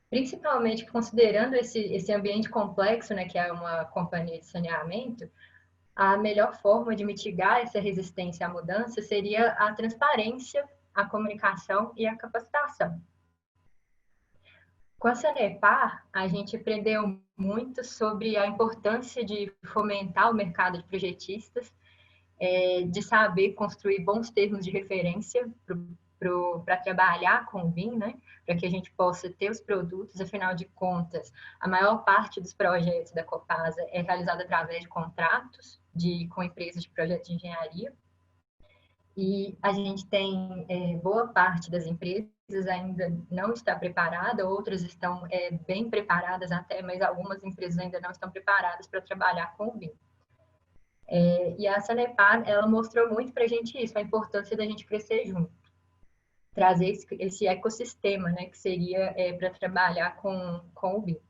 principalmente considerando esse ambiente complexo, né, que é uma companhia de saneamento, a melhor forma de mitigar essa resistência à mudança seria a transparência, a comunicação e a capacitação. Com a Sanepar, a gente aprendeu muito sobre a importância de fomentar o mercado de projetistas, de saber construir bons termos de referência para trabalhar com o BIM, né? Para que a gente possa ter os produtos. Afinal de contas, a maior parte dos projetos da Copasa é realizada através de contratos com empresas de projetos de engenharia. E a gente tem boa parte das empresas ainda não está preparada, outras estão bem preparadas até, mas algumas empresas ainda não estão preparadas para trabalhar com o BIM. E a Sanepar, ela mostrou muito para a gente isso, a importância da gente crescer junto, trazer esse ecossistema, né, que seria para trabalhar com o BIM.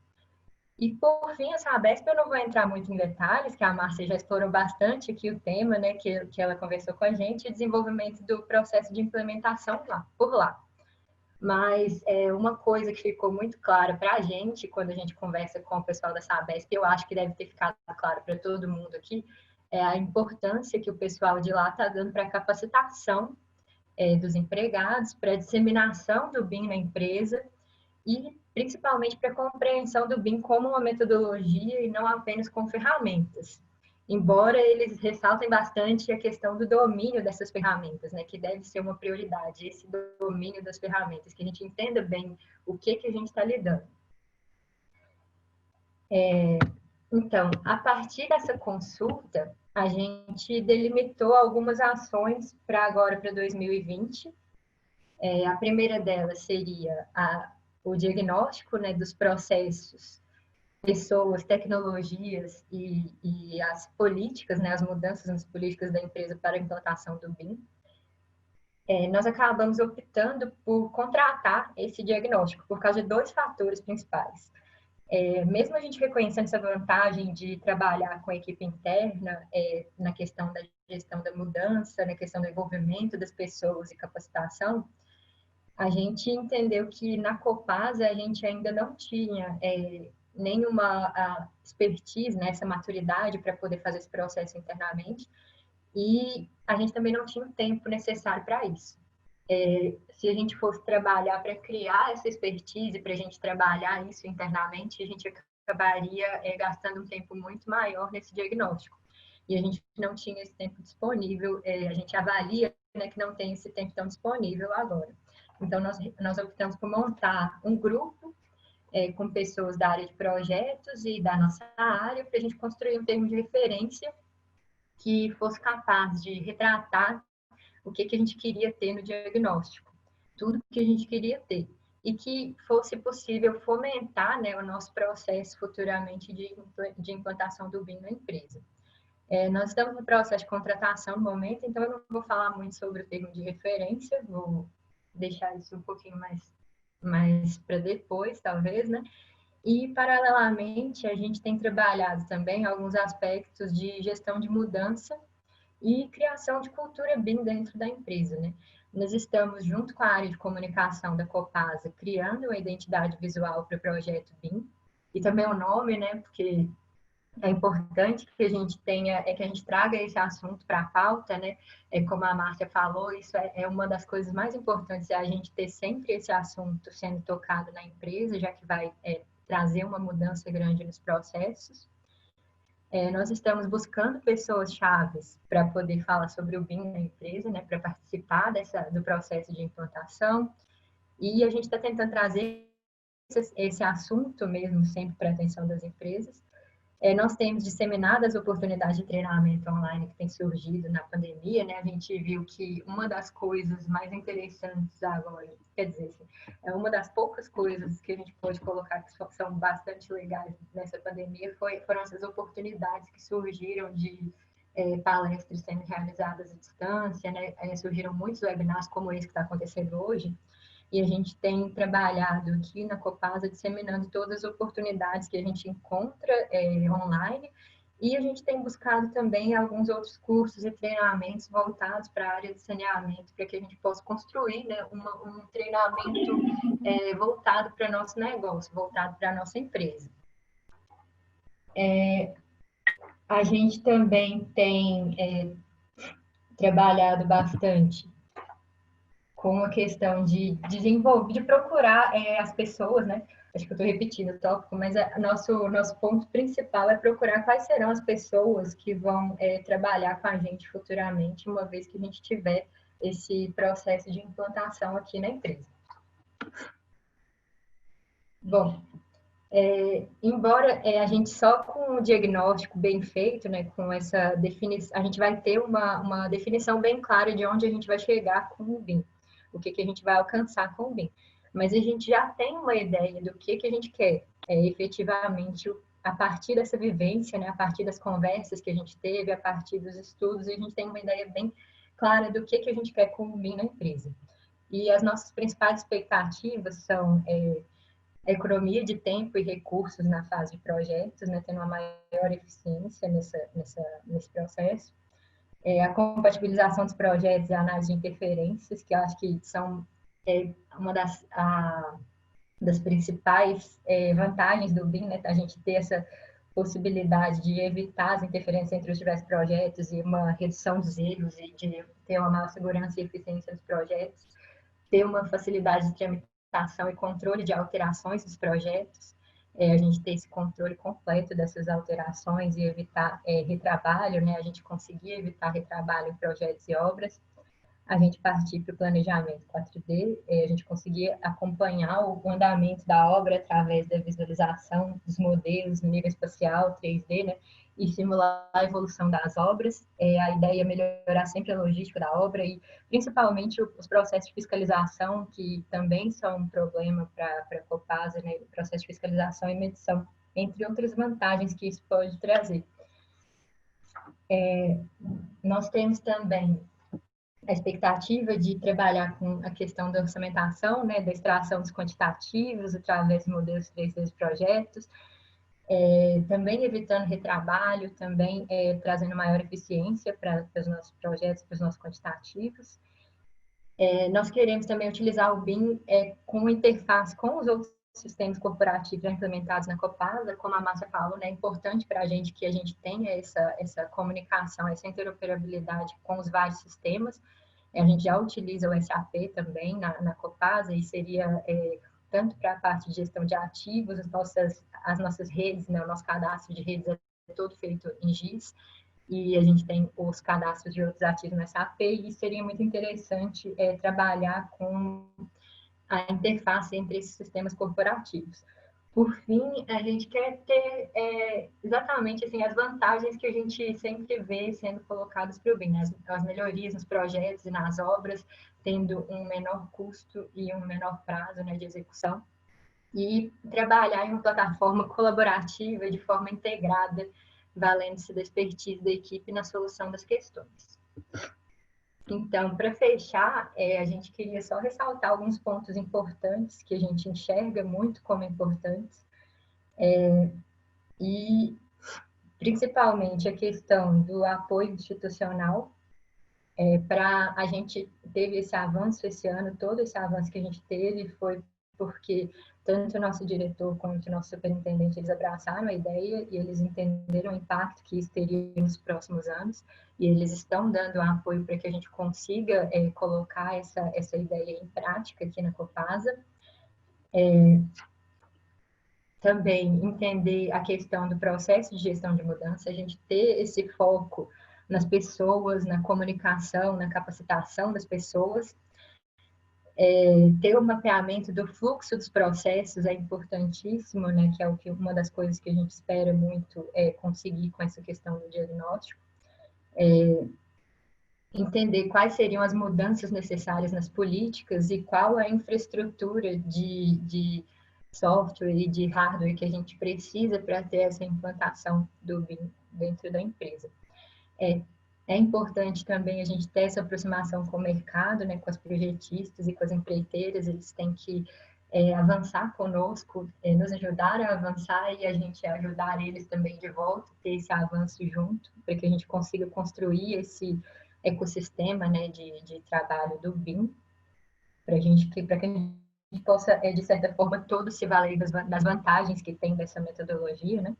E, por fim, a Sabesp, eu não vou entrar muito em detalhes, que a Márcia já explorou bastante aqui o tema, né, que ela conversou com a gente, o desenvolvimento do processo de implementação por lá. Mas uma coisa que ficou muito clara para a gente, quando a gente conversa com o pessoal da Sabesp, eu acho que deve ter ficado claro para todo mundo aqui, é a importância que o pessoal de lá está dando para a capacitação dos empregados, para a disseminação do BIM na empresa e principalmente para a compreensão do BIM como uma metodologia e não apenas com ferramentas. Embora eles ressaltem bastante a questão do domínio dessas ferramentas, né, que deve ser uma prioridade, esse domínio das ferramentas, que a gente entenda bem o que a gente está lidando. Então, a partir dessa consulta, a gente delimitou algumas ações para agora, para 2020. A primeira delas seria o diagnóstico, né, dos processos, pessoas, tecnologias e as políticas, né, as mudanças nas políticas da empresa para a implantação do BIM. nós acabamos optando por contratar esse diagnóstico por causa de dois fatores principais. Mesmo a gente reconhecendo essa vantagem de trabalhar com a equipe interna, na questão da gestão da mudança, na questão do envolvimento das pessoas e capacitação, a gente entendeu que na Copasa a gente ainda não tinha nenhuma expertise, né, essa maturidade para poder fazer esse processo internamente, e a gente também não tinha o tempo necessário para isso. Se a gente fosse trabalhar para criar essa expertise, para a gente trabalhar isso internamente, a gente acabaria gastando um tempo muito maior nesse diagnóstico. E a gente não tinha esse tempo disponível, a gente avalia, né, que não tem esse tempo tão disponível agora. Então, nós optamos por montar um grupo com pessoas da área de projetos e da nossa área, para a gente construir um termo de referência que fosse capaz de retratar o que a gente queria ter no diagnóstico, tudo que a gente queria ter, e que fosse possível fomentar, né, o nosso processo futuramente de implantação do BIM na empresa. Nós estamos no processo de contratação no momento, então eu não vou falar muito sobre o termo de referência, vou deixar isso um pouquinho mais para depois, talvez, né? E, paralelamente, a gente tem trabalhado também alguns aspectos de gestão de mudança e criação de cultura BIM dentro da empresa, né? Nós estamos, junto com a área de comunicação da Copasa, criando uma identidade visual para o projeto BIM, e também o nome, né? Porque é importante que a gente tenha, que a gente traga esse assunto para a pauta, né? Como a Márcia falou, isso é uma das coisas mais importantes, é a gente ter sempre esse assunto sendo tocado na empresa, já que vai trazer uma mudança grande nos processos. Nós estamos buscando pessoas-chave para poder falar sobre o BIM na empresa, né? Para participar do processo de implantação, e a gente está tentando trazer esse assunto mesmo sempre para a atenção das empresas. Nós temos disseminado as oportunidades de treinamento online que tem surgido na pandemia, né? A gente viu que uma das coisas mais interessantes agora, quer dizer, assim, uma das poucas coisas que a gente pode colocar que são bastante legais nessa pandemia foram essas oportunidades que surgiram de palestras sendo realizadas à distância, né? Surgiram muitos webinars como esse que está acontecendo hoje, e a gente tem trabalhado aqui na Copasa disseminando todas as oportunidades que a gente encontra online, e a gente tem buscado também alguns outros cursos e treinamentos voltados para a área de saneamento, para que a gente possa construir, né, um treinamento voltado para nosso negócio, voltado para a nossa empresa. A gente também tem trabalhado bastante com a questão de desenvolver, de procurar as pessoas, né? Acho que eu estou repetindo o tópico, mas nosso ponto principal é procurar quais serão as pessoas que vão trabalhar com a gente futuramente, uma vez que a gente tiver esse processo de implantação aqui na empresa. Bom, embora a gente só com o diagnóstico bem feito, né, com essa definição, a gente vai ter uma definição bem clara de onde a gente vai chegar com o BIM, o que a gente vai alcançar com o BIM. Mas a gente já tem uma ideia do que a gente quer efetivamente a partir dessa vivência, né, a partir das conversas que a gente teve, a partir dos estudos, a gente tem uma ideia bem clara do que a gente quer com o BIM na empresa. E as nossas principais expectativas são a economia de tempo e recursos na fase de projetos, né, tendo uma maior eficiência nesse processo, a compatibilização dos projetos e a análise de interferências, que eu acho que são uma das principais vantagens do BIM, né, a gente ter essa possibilidade de evitar as interferências entre os diversos projetos e uma redução dos erros e de ter uma maior segurança e eficiência dos projetos, ter uma facilidade de tramitação e controle de alterações dos projetos, a gente ter esse controle completo dessas alterações e evitar retrabalho, né? A gente conseguir evitar retrabalho em projetos e obras, a gente partir para o planejamento 4D, a gente conseguir acompanhar o andamento da obra através da visualização dos modelos no nível espacial, 3D, né? E simular a evolução das obras. A ideia é melhorar sempre a logística da obra e, principalmente, os processos de fiscalização, que também são um problema para a Copasa, né? O processo de fiscalização e medição, entre outras vantagens que isso pode trazer. Nós temos também a expectativa de trabalhar com a questão da orçamentação, né, da extração dos quantitativos através de modelos 3D dos projetos, também evitando retrabalho, também trazendo maior eficiência para os nossos projetos, para os nossos quantitativos. Nós queremos também utilizar o BIM como interface com os outros sistemas corporativos implementados na Copasa. Como a Márcia falou, né, é importante para a gente que a gente tenha essa comunicação, essa interoperabilidade com os vários sistemas. A gente já utiliza o SAP também na Copasa, e seria tanto para a parte de gestão de ativos, as nossas redes, né, o nosso cadastro de redes é todo feito em GIS, e a gente tem os cadastros de outros ativos no SAP, e seria muito interessante trabalhar com a interface entre esses sistemas corporativos. Por fim, a gente quer ter exatamente assim, as vantagens que a gente sempre vê sendo colocadas para o BIM, né? As melhorias nos projetos e nas obras, tendo um menor custo e um menor prazo, né, de execução, e trabalhar em uma plataforma colaborativa de forma integrada, valendo-se da expertise da equipe na solução das questões. Então, para fechar, a gente queria só ressaltar alguns pontos importantes que a gente enxerga muito como importantes, e principalmente a questão do apoio institucional. Para a gente teve esse avanço esse ano, todo esse avanço que a gente teve foi porque tanto o nosso diretor quanto o nosso superintendente, eles abraçaram a ideia e eles entenderam o impacto que isso teria nos próximos anos, e eles estão dando apoio para que a gente consiga colocar essa ideia em prática aqui na Copasa. Também entender a questão do processo de gestão de mudança, a gente ter esse foco nas pessoas, na comunicação, na capacitação das pessoas. Ter o mapeamento do fluxo dos processos é importantíssimo, né, que é uma das coisas que a gente espera muito conseguir com essa questão do diagnóstico. Entender quais seriam as mudanças necessárias nas políticas e qual a infraestrutura de software e de hardware que a gente precisa para ter essa implantação do BIM dentro da empresa. É importante também a gente ter essa aproximação com o mercado, né, com as projetistas e com as empreiteiras, eles têm que avançar conosco, nos ajudar a avançar e a gente ajudar eles também de volta, ter esse avanço junto, para que a gente consiga construir esse ecossistema, né, de trabalho do BIM, para que a gente possa, de certa forma, todos se valer das vantagens que tem dessa metodologia, né?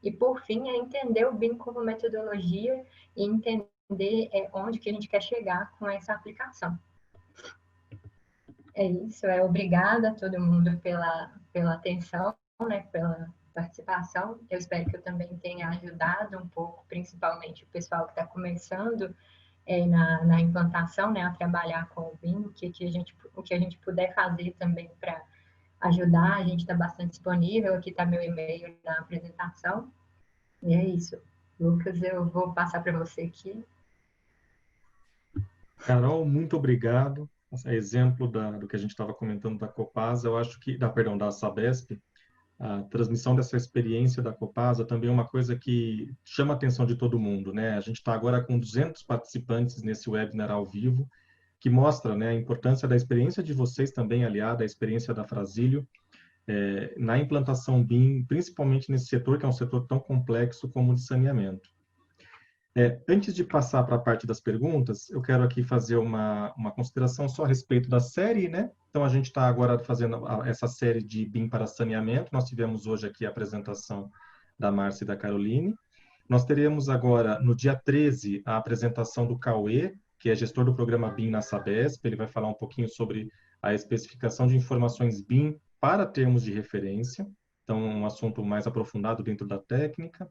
E, por fim, é entender o BIM como metodologia e entender onde que a gente quer chegar com essa aplicação. É isso, obrigada a todo mundo pela atenção, né, pela participação. Eu espero que eu também tenha ajudado um pouco, principalmente o pessoal que está começando na implantação, né, a trabalhar com o BIM, o que a gente puder fazer também para ajudar, a gente está bastante disponível, aqui está meu e-mail na apresentação, e é isso. Lucas, eu vou passar para você aqui. Carol, muito obrigado. Exemplo do que a gente estava comentando da Copasa, eu acho que, da Sabesp, a transmissão dessa experiência da Copasa também é uma coisa que chama a atenção de todo mundo, né? A gente está agora com 200 participantes nesse webinar ao vivo, que mostra, né, a importância da experiência de vocês também, aliada à experiência da Frasílio, na implantação BIM, principalmente nesse setor, que é um setor tão complexo como o de saneamento. Antes de passar para a parte das perguntas, eu quero aqui fazer uma consideração só a respeito da série, né? Então, a gente está agora fazendo essa série de BIM para saneamento. Nós tivemos hoje aqui a apresentação da Márcia e da Caroline. Nós teremos agora, no dia 13, a apresentação do Cauê, que é gestor do programa BIM na Sabesp. Ele vai falar um pouquinho sobre a especificação de informações BIM para termos de referência. Então, um assunto mais aprofundado dentro da técnica.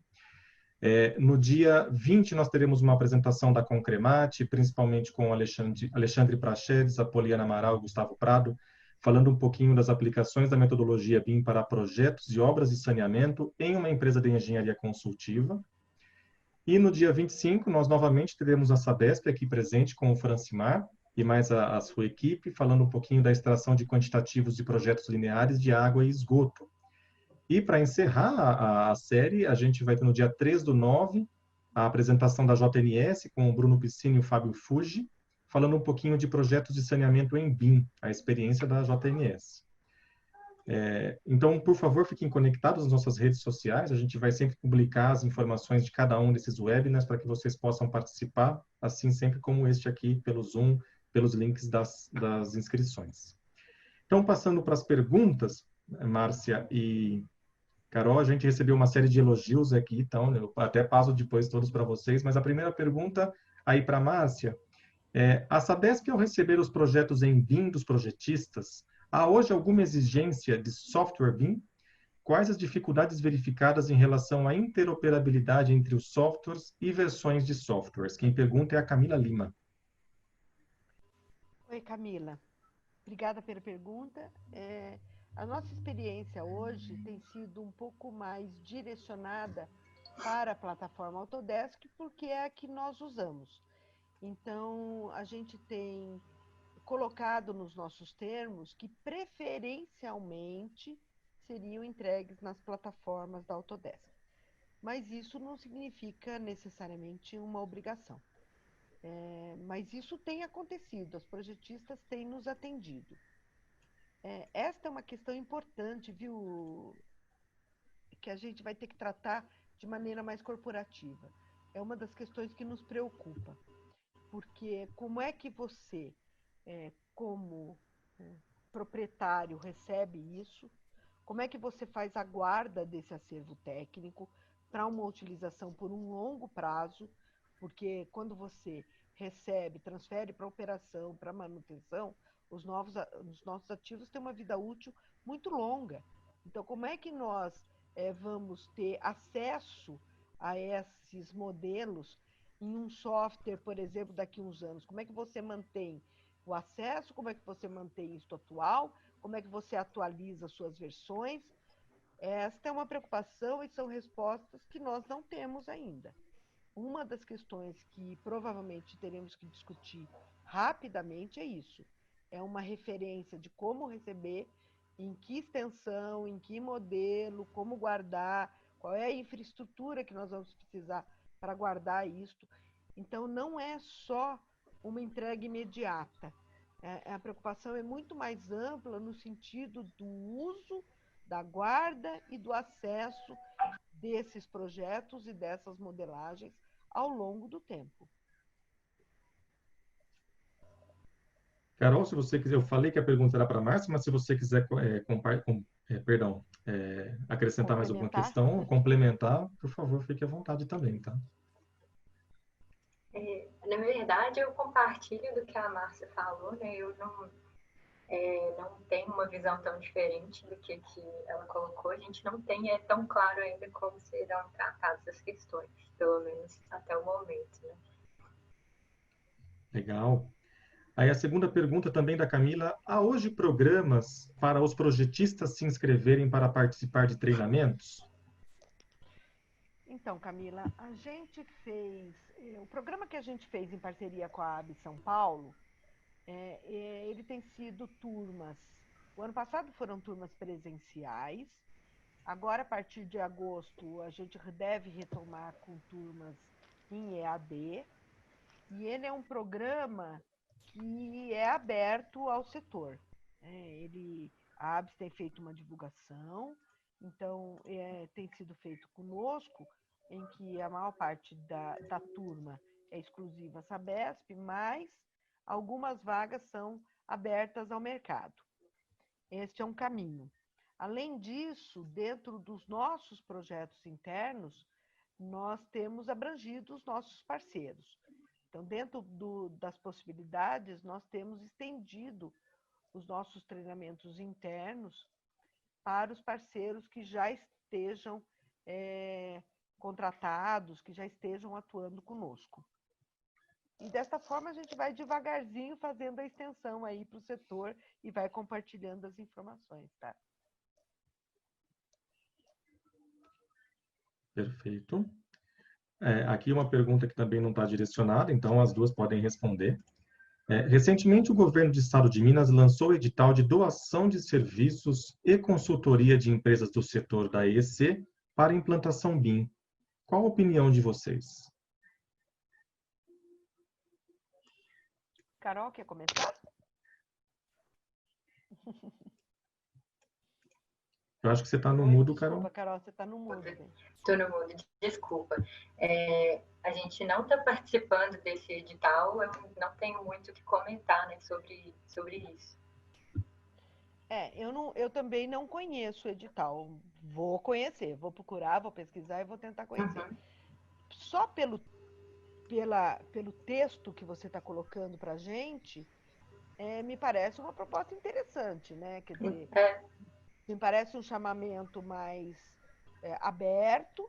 No dia 20, nós teremos uma apresentação da Concremate, principalmente com o Alexandre Prachedes, a Poliana Amaral e Gustavo Prado, falando um pouquinho das aplicações da metodologia BIM para projetos e obras de saneamento em uma empresa de engenharia consultiva. E no dia 25, nós novamente teremos a Sabesp aqui presente com o Francimar e mais a sua equipe, falando um pouquinho da extração de quantitativos de projetos lineares de água e esgoto. E para encerrar a série, a gente vai ter no dia 3/9 a apresentação da JNS com o Bruno Piscini e o Fábio Fuji, falando um pouquinho de projetos de saneamento em BIM, a experiência da JMS. Então, por favor, fiquem conectados nas nossas redes sociais. A gente vai sempre publicar as informações de cada um desses webinars para que vocês possam participar, assim sempre como este aqui, pelo Zoom, pelos links das inscrições. Então, passando para as perguntas, Márcia e Carol, a gente recebeu uma série de elogios aqui, então eu até passo depois todos para vocês, mas a primeira pergunta aí para a Márcia a Sabesp, ao receber os projetos em BIM dos projetistas, há hoje alguma exigência de software BIM? Quais as dificuldades verificadas em relação à interoperabilidade entre os softwares e versões de softwares? Quem pergunta é a Camila Lima. Oi, Camila. Obrigada pela pergunta. A nossa experiência hoje tem sido um pouco mais direcionada para a plataforma Autodesk, porque é a que nós usamos. Então, a gente tem colocado nos nossos termos que preferencialmente seriam entregues nas plataformas da Autodesk. Mas isso não significa necessariamente uma obrigação. Mas isso tem acontecido, os projetistas têm nos atendido. Esta é uma questão importante, viu, que a gente vai ter que tratar de maneira mais corporativa. É uma das questões que nos preocupa. Porque como é que você, como proprietário, recebe isso? Como é que você faz a guarda desse acervo técnico para uma utilização por um longo prazo? Porque quando você recebe, transfere para operação, para manutenção, os nossos ativos têm uma vida útil muito longa. Então, como é que nós vamos ter acesso a esses modelos em um software, por exemplo, daqui a uns anos? Como é que você mantém o acesso? Como é que você mantém isso atual? Como é que você atualiza suas versões? Esta é uma preocupação e são respostas que nós não temos ainda. Uma das questões que provavelmente teremos que discutir rapidamente é isso. É uma referência de como receber, em que extensão, em que modelo, como guardar, qual é a infraestrutura que nós vamos precisar para guardar isto. Então, não é só uma entrega imediata. A preocupação é muito mais ampla no sentido do uso, da guarda e do acesso desses projetos e dessas modelagens ao longo do tempo. Carol, se você quiser, eu falei que a pergunta era para a Márcia, mas se você quiser acrescentar mais alguma questão, complementar, por favor, fique à vontade também, tá? Na verdade, eu compartilho do que a Márcia falou, né? Eu não tenho uma visão tão diferente do que ela colocou. A gente não tem tão claro ainda como serão tratadas as questões, pelo menos até o momento, né? Legal. Aí a segunda pergunta também da Camila, há hoje programas para os projetistas se inscreverem para participar de treinamentos? Então, Camila, a gente fez, o programa que a gente fez em parceria com a AB São Paulo, ele tem sido turmas, o ano passado foram turmas presenciais, agora a partir de agosto a gente deve retomar com turmas em EAD, e ele é um programa que é aberto ao setor. A ABS tem feito uma divulgação, então tem sido feito conosco, em que a maior parte da turma é exclusiva Sabesp, mas algumas vagas são abertas ao mercado. Este é um caminho. Além disso, dentro dos nossos projetos internos, nós temos abrangido os nossos parceiros. Então, dentro das possibilidades, nós temos estendido os nossos treinamentos internos para os parceiros que já estejam contratados, que já estejam atuando conosco. E desta forma, a gente vai devagarzinho fazendo a extensão aí para o setor e vai compartilhando as informações, tá? Perfeito. Aqui uma pergunta que também não está direcionada, então as duas podem responder. Recentemente, o governo do estado de Minas lançou o edital de doação de serviços e consultoria de empresas do setor da EEC para implantação BIM. Qual a opinião de vocês? Carol, quer comentar? Eu acho que você está no Oi, mudo, desculpa, Carol. Carol, você está no mudo. Bem. Estou no mudo, desculpa. A gente não está participando desse edital, eu não tenho muito o que comentar, né, sobre isso. Eu também não conheço o edital. Vou conhecer, vou procurar, vou pesquisar e vou tentar conhecer. Uhum. Só pelo texto que você está colocando para a gente, me parece uma proposta interessante, né? Quer dizer, me parece um chamamento mais aberto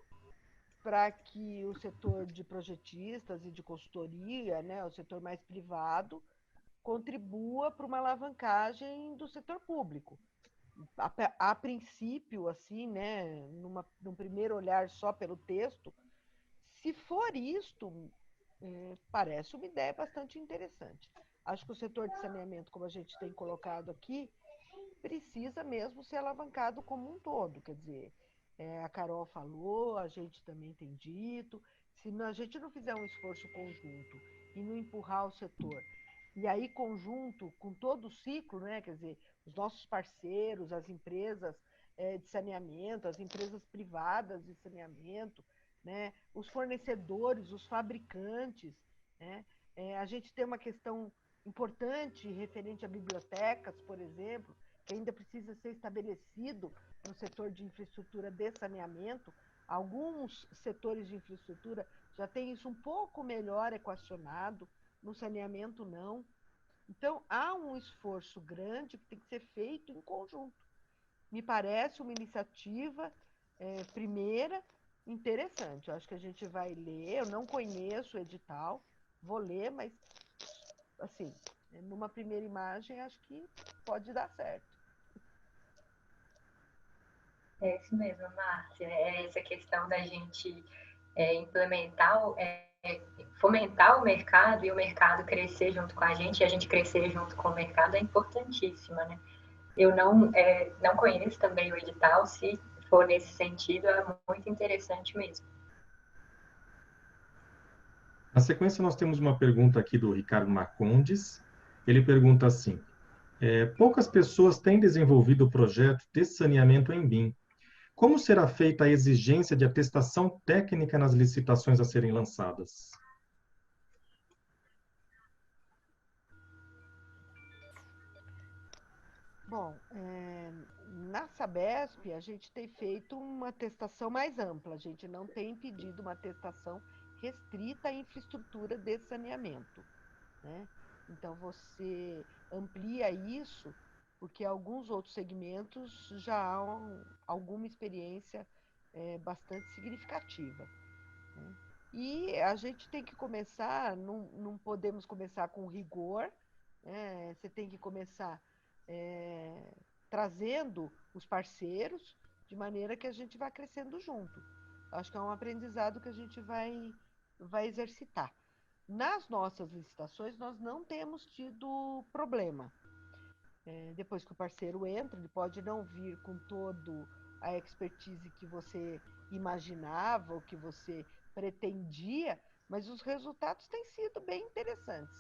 para que o setor de projetistas e de consultoria, né, o setor mais privado, contribua para uma alavancagem do setor público. A princípio, assim, né, num primeiro olhar só pelo texto, se for isto, parece uma ideia bastante interessante. Acho que o setor de saneamento, como a gente tem colocado aqui, precisa mesmo ser alavancado como um todo. Quer dizer, a Carol falou, a gente também tem dito, se a gente não fizer um esforço conjunto e não empurrar o setor, e aí conjunto com todo o ciclo, né, quer dizer, os nossos parceiros, as empresas de saneamento, as empresas privadas de saneamento, né, os fornecedores, os fabricantes, né, a gente tem uma questão importante referente a bibliotecas, por exemplo, que ainda precisa ser estabelecido no setor de infraestrutura de saneamento. Alguns setores de infraestrutura já têm isso um pouco melhor equacionado, no saneamento não. Então, há um esforço grande que tem que ser feito em conjunto. Me parece uma iniciativa primeira interessante. Eu acho que a gente vai ler, eu não conheço o edital, vou ler, mas assim, numa primeira imagem, acho que pode dar certo. É isso mesmo, Márcia. É essa questão da gente implementar, fomentar o mercado e o mercado crescer junto com a gente, e a gente crescer junto com o mercado é importantíssima, né? Eu não conheço também o edital, se for nesse sentido, é muito interessante mesmo. Na sequência, nós temos uma pergunta aqui do Ricardo Marcondes. Ele pergunta assim: poucas pessoas têm desenvolvido o projeto de saneamento em BIM. Como será feita a exigência de atestação técnica nas licitações a serem lançadas? Bom, na Sabesp, a gente tem feito uma atestação mais ampla. A gente não tem pedido uma atestação restrita à infraestrutura de saneamento, né? Então, você amplia isso, porque alguns outros segmentos já há alguma experiência bastante significativa, né? E a gente tem que começar, não podemos começar com rigor, né? Você tem que começar trazendo os parceiros, de maneira que a gente vá crescendo junto. Acho que é um aprendizado que a gente vai exercitar. Nas nossas licitações, nós não temos tido problema. Depois que o parceiro entra, ele pode não vir com todo a expertise que você imaginava, ou que você pretendia, mas os resultados têm sido bem interessantes.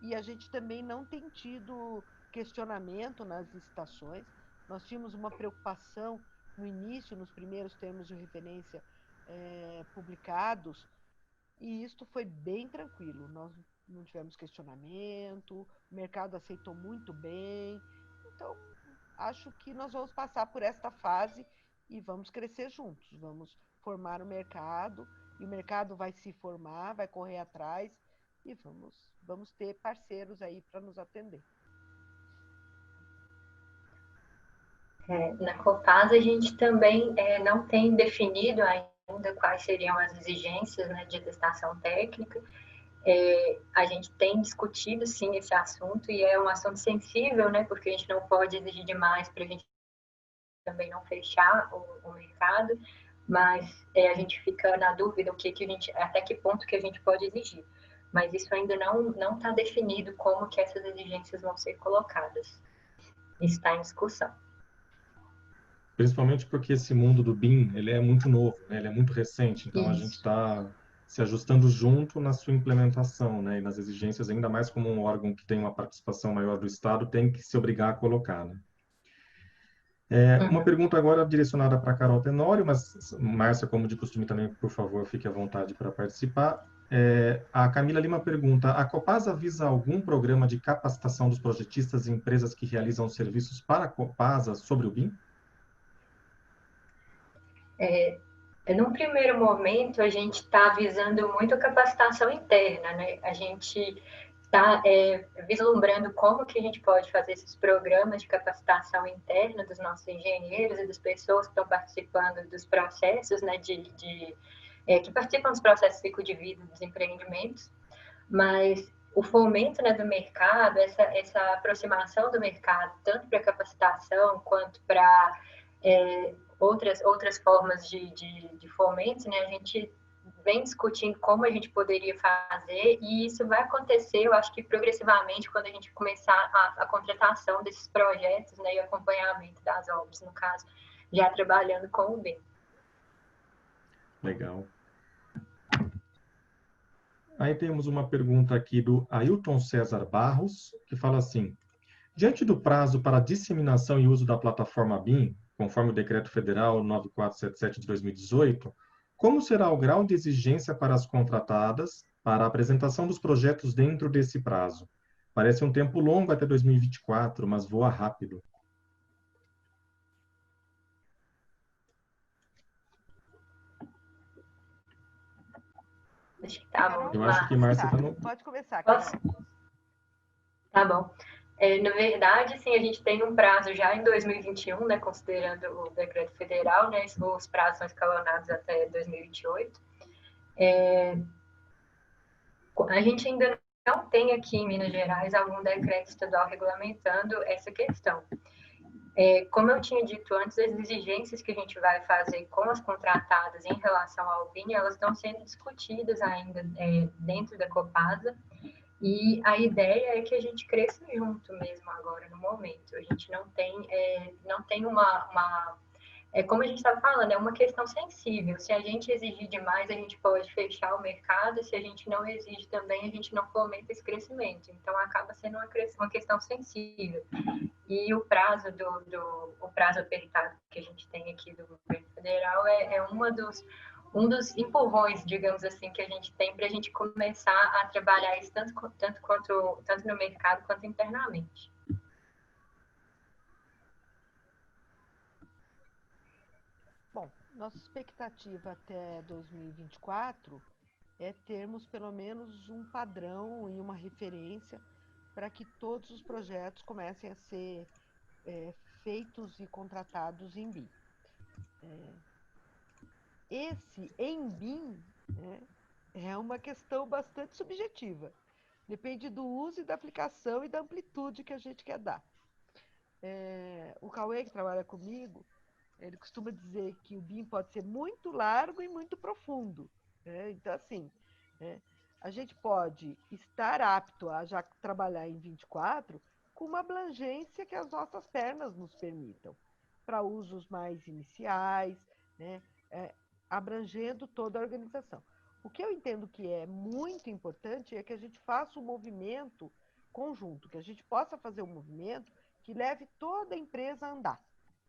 E a gente também não tem tido questionamento nas licitações. Nós tínhamos uma preocupação no início, nos primeiros termos de referência publicados, e isto foi bem tranquilo. Nós não tivemos questionamento, o mercado aceitou muito bem. Então, acho que nós vamos passar por esta fase e vamos crescer juntos. Vamos formar o mercado, e o mercado vai se formar, vai correr atrás, e vamos ter parceiros aí para nos atender. Na Copasa, a gente também não tem definido ainda quais seriam as exigências, né, de atestação técnica. A gente tem discutido, sim, esse assunto, e é um assunto sensível, né, porque a gente não pode exigir demais para a gente também não fechar o mercado, mas a gente fica na dúvida até que ponto que a gente pode exigir. Mas isso ainda não está definido como que essas exigências vão ser colocadas. Isso está em discussão. Principalmente porque esse mundo do BIM, ele é muito novo, né? Ele é muito recente, então a gente está se ajustando junto na sua implementação, né, e nas exigências, ainda mais como um órgão que tem uma participação maior do Estado, tem que se obrigar a colocar, né? Uma pergunta agora direcionada para a Carol Tenório, mas Márcia, como de costume também, por favor, fique à vontade para participar. A Camila Lima pergunta: a Copasa visa algum programa de capacitação dos projetistas e empresas que realizam serviços para a Copasa sobre o BIM? Num primeiro momento, a gente está visando muito a capacitação interna, né? A gente está vislumbrando como que a gente pode fazer esses programas de capacitação interna dos nossos engenheiros e das pessoas que estão participando dos processos, né, que participam dos processos de ciclo de vida dos empreendimentos, mas o fomento, né, do mercado, essa aproximação do mercado, tanto para capacitação quanto para outras formas de fomento, né, a gente vem discutindo como a gente poderia fazer, e isso vai acontecer, eu acho que progressivamente, quando a gente começar a contratação desses projetos, né, e acompanhamento das obras, no caso, já trabalhando com o BIM. Legal. Aí temos uma pergunta aqui do Ailton César Barros, que fala assim: diante do prazo para disseminação e uso da plataforma BIM, conforme o Decreto Federal 9477 de 2018, como será o grau de exigência para as contratadas para a apresentação dos projetos dentro desse prazo? Parece um tempo longo até 2024, mas voa rápido. Acho que tá bom. Eu acho que Márcia está no... Pode começar, Posso? Carol. Tá bom. Na verdade, sim, a gente tem um prazo já em 2021, né, considerando o decreto federal, né, os prazos são escalonados até 2028. A gente ainda não tem aqui em Minas Gerais algum decreto estadual regulamentando essa questão. Como eu tinha dito antes, as exigências que a gente vai fazer com as contratadas em relação ao BIM, elas estão sendo discutidas ainda dentro da Copasa, e a ideia é que a gente cresça junto mesmo agora, no momento. A gente não tem uma como a gente estava falando, é uma questão sensível. Se a gente exigir demais, a gente pode fechar o mercado. Se a gente não exige também, a gente não fomenta esse crescimento. Então, acaba sendo uma questão sensível. E o prazo o prazo apertado que a gente tem aqui do governo federal é um dos empurrões, digamos assim, que a gente tem para a gente começar a trabalhar isso tanto no mercado quanto internamente. Bom, nossa expectativa até 2024 é termos pelo menos um padrão e uma referência para que todos os projetos comecem a ser feitos e contratados em BIM. Esse em BIM, né, é uma questão bastante subjetiva. Depende do uso e da aplicação e da amplitude que a gente quer dar. O Cauê, que trabalha comigo, ele costuma dizer que o BIM pode ser muito largo e muito profundo. Né? Então, assim, a gente pode estar apto a já trabalhar em 24 com uma abrangência que as nossas pernas nos permitam, para usos mais iniciais, né? Abrangendo toda a organização. O que eu entendo que é muito importante é que a gente faça um movimento conjunto, que a gente possa fazer um movimento que leve toda a empresa a andar.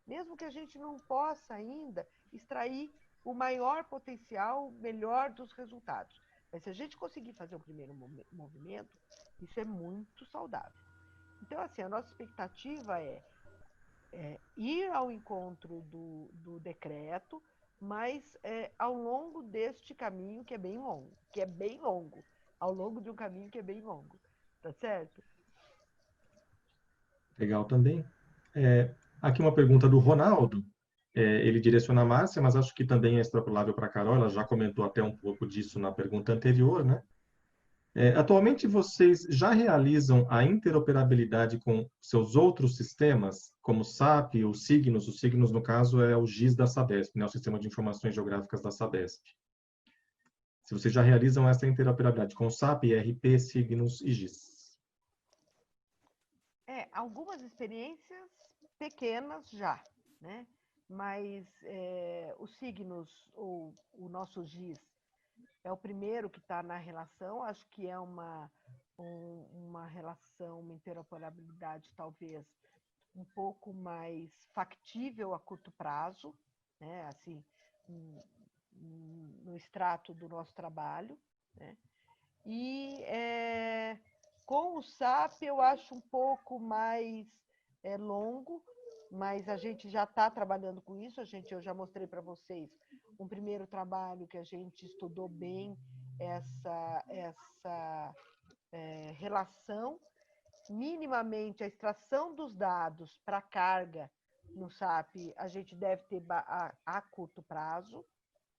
Mesmo que a gente não possa ainda extrair o maior potencial, melhor dos resultados. Mas se a gente conseguir fazer o primeiro movimento, isso é muito saudável. Então, assim, a nossa expectativa é ir ao encontro do decreto, mas ao longo deste caminho que é bem longo, ao longo de um caminho que é bem longo, tá certo? Legal também. Aqui uma pergunta do Ronaldo. Ele direciona a Márcia, mas acho que também é extrapolável para a Carol, ela já comentou até um pouco disso na pergunta anterior, né? Atualmente, vocês já realizam a interoperabilidade com seus outros sistemas, como o SAP, o Signos? O Signos, no caso, é o GIS da Sabesp, né? O Sistema de Informações Geográficas da Sabesp. Se vocês já realizam essa interoperabilidade com o SAP, ERP, Signos e GIS. Algumas experiências pequenas já, né? Mas o Signos, ou o nosso GIS, é o primeiro que está na relação, acho que é uma relação, uma interoperabilidade talvez um pouco mais factível a curto prazo, né? Assim, no extrato do nosso trabalho, né? E com o SAP eu acho um pouco mais longo, mas a gente já está trabalhando com isso. Eu já mostrei para vocês um primeiro trabalho que a gente estudou bem essa relação, minimamente a extração dos dados para carga no SAP, a gente deve ter a curto prazo,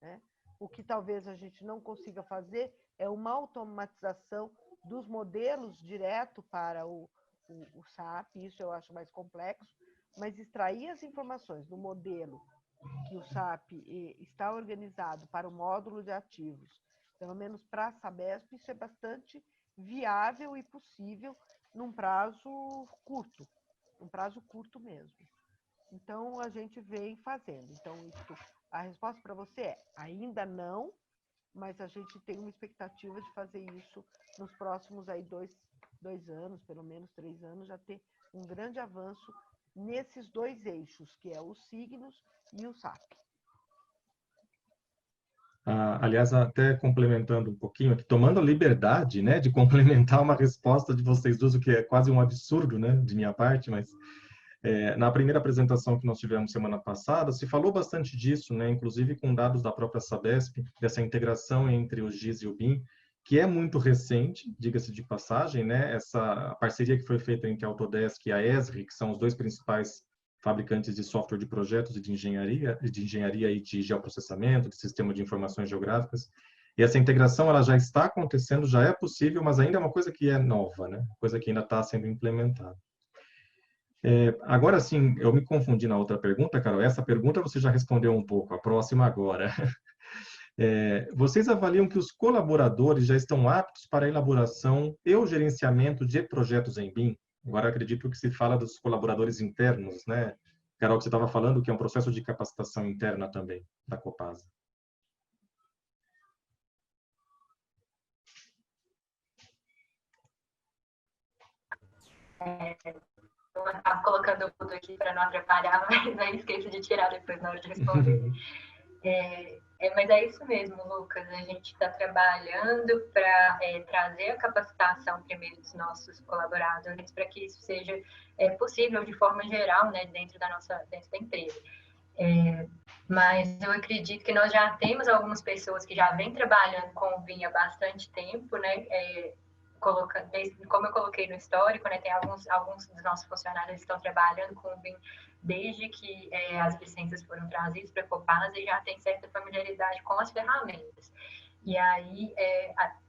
né? O que talvez a gente não consiga fazer é uma automatização dos modelos direto para o SAP, isso eu acho mais complexo, mas extrair as informações do modelo que o SAP está organizado para o módulo de ativos, pelo menos para a Sabesp, isso é bastante viável e possível num prazo curto mesmo. Então, a gente vem fazendo. Então, a resposta para você é ainda não, mas a gente tem uma expectativa de fazer isso nos próximos aí 2 anos, pelo menos 3 anos, já ter um grande avanço nesses 2 eixos, que é os signos e o SAP. Aliás, até complementando um pouquinho aqui, tomando a liberdade, né, de complementar uma resposta de vocês duas, o que é quase um absurdo, né, de minha parte, mas na primeira apresentação que nós tivemos semana passada, se falou bastante disso, né, inclusive com dados da própria Sabesp, dessa integração entre o GIS e o BIM, que é muito recente, diga-se de passagem, né, essa parceria que foi feita entre a Autodesk e a Esri, que são os 2 principais fabricantes de software de projetos e de engenharia e de geoprocessamento, de sistema de informações geográficas. E essa integração ela já está acontecendo, já é possível, mas ainda é uma coisa que é nova, né? Coisa que ainda está sendo implementada. Agora sim, eu me confundi na outra pergunta, Carol. Essa pergunta você já respondeu um pouco, a próxima agora. Vocês avaliam que os colaboradores já estão aptos para a elaboração e o gerenciamento de projetos em BIM? Agora, acredito que se fala dos colaboradores internos, né? Carol, que você estava falando que é um processo de capacitação interna também, da Copasa. Eu estava colocando tudo aqui para não atrapalhar, mas aí esqueço de tirar depois na hora de responder. Mas é isso mesmo, Lucas. A gente está trabalhando para trazer a capacitação primeiro dos nossos colaboradores para que isso seja possível de forma geral, né, dentro da empresa. Mas eu acredito que nós já temos algumas pessoas que já vêm trabalhando com o BIM há bastante tempo, né? Como eu coloquei no histórico, né, tem alguns dos nossos funcionários que estão trabalhando com o BIM desde que as licenças foram trazidas para a Copasa e já tem certa familiaridade com as ferramentas. E aí,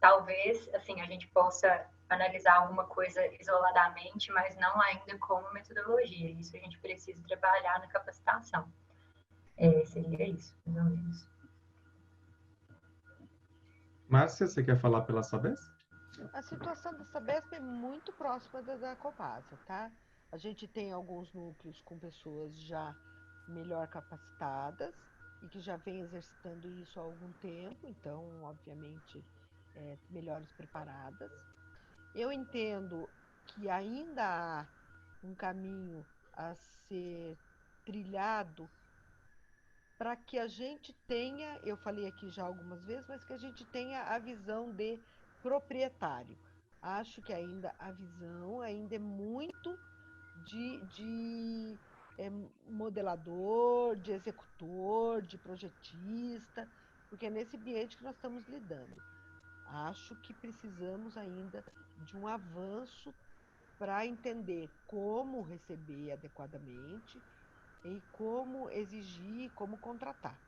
talvez, assim, a gente possa analisar alguma coisa isoladamente, mas não ainda como metodologia. Isso a gente precisa trabalhar na capacitação. Seria isso, mais ou menos. Márcia, você quer falar pela Sabesp? A situação da Sabesp é muito próxima da Copasa, tá? A gente tem alguns núcleos com pessoas já melhor capacitadas e que já vem exercitando isso há algum tempo, então, obviamente, melhores preparadas. Eu entendo que ainda há um caminho a ser trilhado para que a gente tenha, eu falei aqui já algumas vezes, mas que a gente tenha a visão de proprietário. Acho que ainda a visão ainda é muito de modelador, de executor, de projetista, porque é nesse ambiente que nós estamos lidando. Acho que precisamos ainda de um avanço para entender como receber adequadamente e como exigir, como contratar.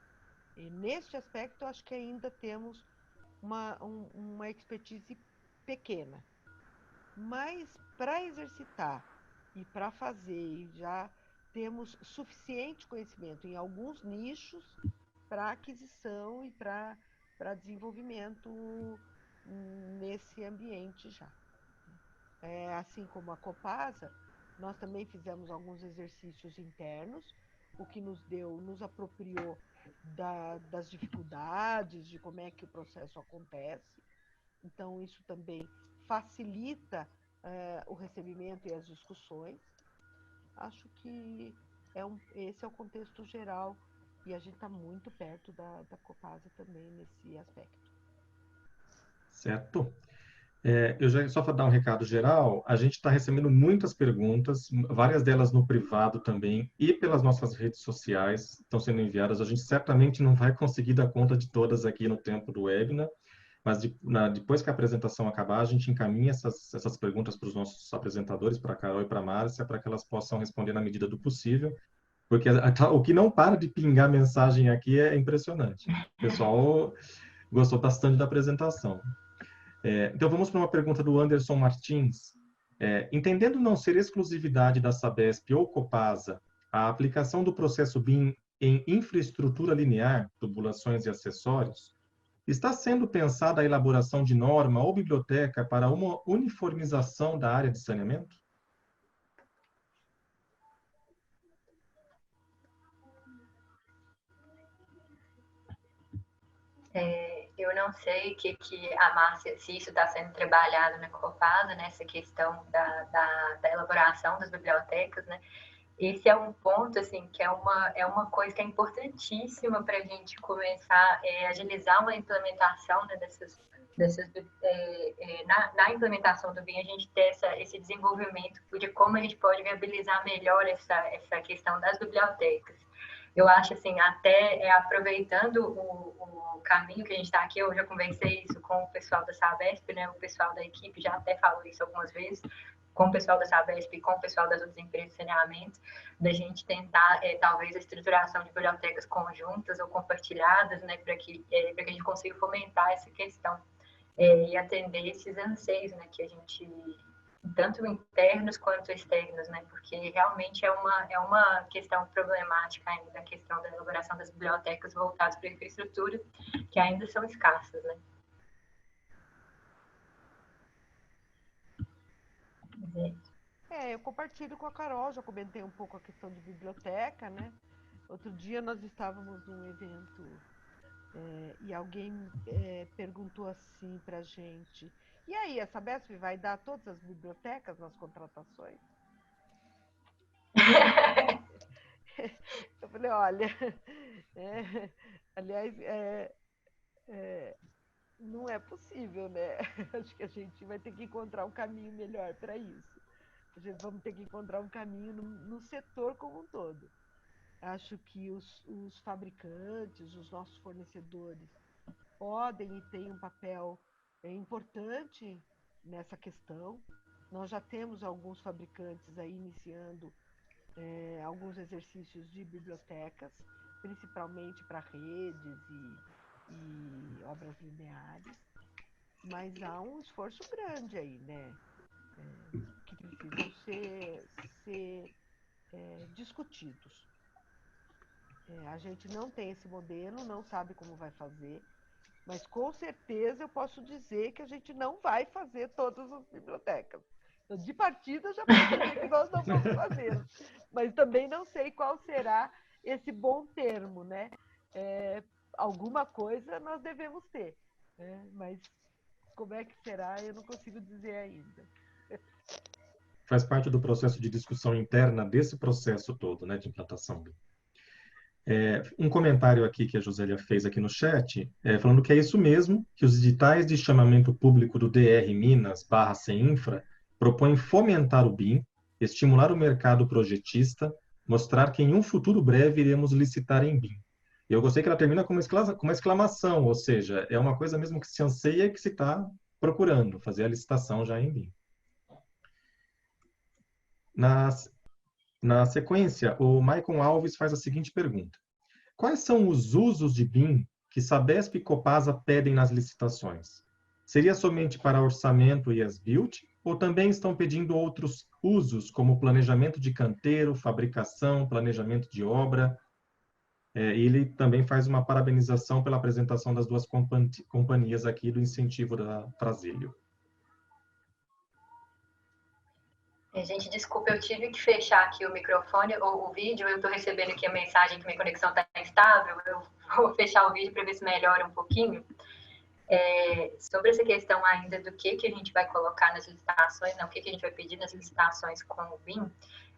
E neste aspecto, acho que ainda temos uma expertise pequena. Mas para exercitar e para fazer, já temos suficiente conhecimento em alguns nichos para aquisição e para desenvolvimento nesse ambiente já. Assim como a Copasa, nós também fizemos alguns exercícios internos, o que nos apropriou das dificuldades, de como é que o processo acontece. Então, isso também facilita o recebimento e as discussões. Acho que esse é o contexto geral e a gente está muito perto da Copasa também nesse aspecto. Certo. Só para dar um recado geral, a gente está recebendo muitas perguntas, várias delas no privado também, e pelas nossas redes sociais estão sendo enviadas. A gente certamente não vai conseguir dar conta de todas aqui no tempo do webinar, mas depois que a apresentação acabar, a gente encaminha essas perguntas para os nossos apresentadores, para a Carol e para a Márcia, para que elas possam responder na medida do possível, porque o que não para de pingar mensagem aqui é impressionante. O pessoal gostou bastante da apresentação. Então, vamos para uma pergunta do Anderson Martins. Entendendo não ser exclusividade da Sabesp ou Copasa a aplicação do processo BIM em infraestrutura linear, tubulações e acessórios, está sendo pensada a elaboração de norma ou biblioteca para uma uniformização da área de saneamento? Eu não sei o que a Márcia, se isso está sendo trabalhado na Copasa, nessa questão da elaboração das bibliotecas, né? Esse é um ponto, assim, que é uma coisa que é importantíssima para a gente começar a agilizar uma implementação, né, na implementação do BIM, a gente ter esse desenvolvimento de como a gente pode viabilizar melhor essa questão das bibliotecas. Eu acho, assim, até aproveitando o caminho que a gente está aqui, eu já conversei isso com o pessoal da Sabesp, né, o pessoal da equipe já até falou isso algumas vezes, com o pessoal da Sabesp e com o pessoal das outras empresas de saneamento, da gente tentar, talvez, a estruturação de bibliotecas conjuntas ou compartilhadas, né, para que a gente consiga fomentar essa questão e atender esses anseios, né, que a gente, tanto internos quanto externos, né, porque realmente é uma questão problemática ainda, a questão da elaboração das bibliotecas voltadas para a infraestrutura, que ainda são escassas, né. Eu compartilho com a Carol, já comentei um pouco a questão de biblioteca, né? Outro dia nós estávamos num evento e alguém perguntou assim para a gente: e aí, a Sabesp vai dar todas as bibliotecas nas contratações? Eu falei: olha, aliás, não é possível, né? Acho que a gente vai ter que encontrar um caminho melhor para isso. A gente vamos ter que encontrar um caminho no setor como um todo. Acho que os fabricantes, os nossos fornecedores, podem e têm um papel importante nessa questão. Nós já temos alguns fabricantes aí iniciando alguns exercícios de bibliotecas, principalmente para redes e obras lineares, mas há um esforço grande aí, né? Que precisam ser discutidos. A gente não tem esse modelo, não sabe como vai fazer, mas com certeza eu posso dizer que a gente não vai fazer todas as bibliotecas. Então, de partida, já posso dizer que nós não vamos fazer, mas também não sei qual será esse bom termo, né? Alguma coisa nós devemos ter, né? Mas como é que será, eu não consigo dizer ainda. Faz parte do processo de discussão interna desse processo todo, né, de implantação. Um comentário aqui que a Josélia fez aqui no chat, falando que é isso mesmo, que os editais de chamamento público do DR Minas/CENINFRA propõem fomentar o BIM, estimular o mercado projetista, mostrar que em um futuro breve iremos licitar em BIM. E eu gostei que ela termina com uma exclamação, ou seja, é uma coisa mesmo que se anseia e que se está procurando, fazer a licitação já em BIM. Na sequência, o Maicon Alves faz a seguinte pergunta: quais são os usos de BIM que Sabesp e Copasa pedem nas licitações? Seria somente para orçamento e as-built, ou também estão pedindo outros usos, como planejamento de canteiro, fabricação, planejamento de obra? Ele também faz uma parabenização pela apresentação das duas companhias aqui do incentivo da Frazilio. Gente, desculpa, eu tive que fechar aqui o microfone ou o vídeo, eu estou recebendo aqui a mensagem que minha conexão está instável, eu vou fechar o vídeo para ver se melhora um pouquinho. Sobre essa questão ainda do que a gente vai colocar nas licitações, não, o que a gente vai pedir nas licitações com o BIM,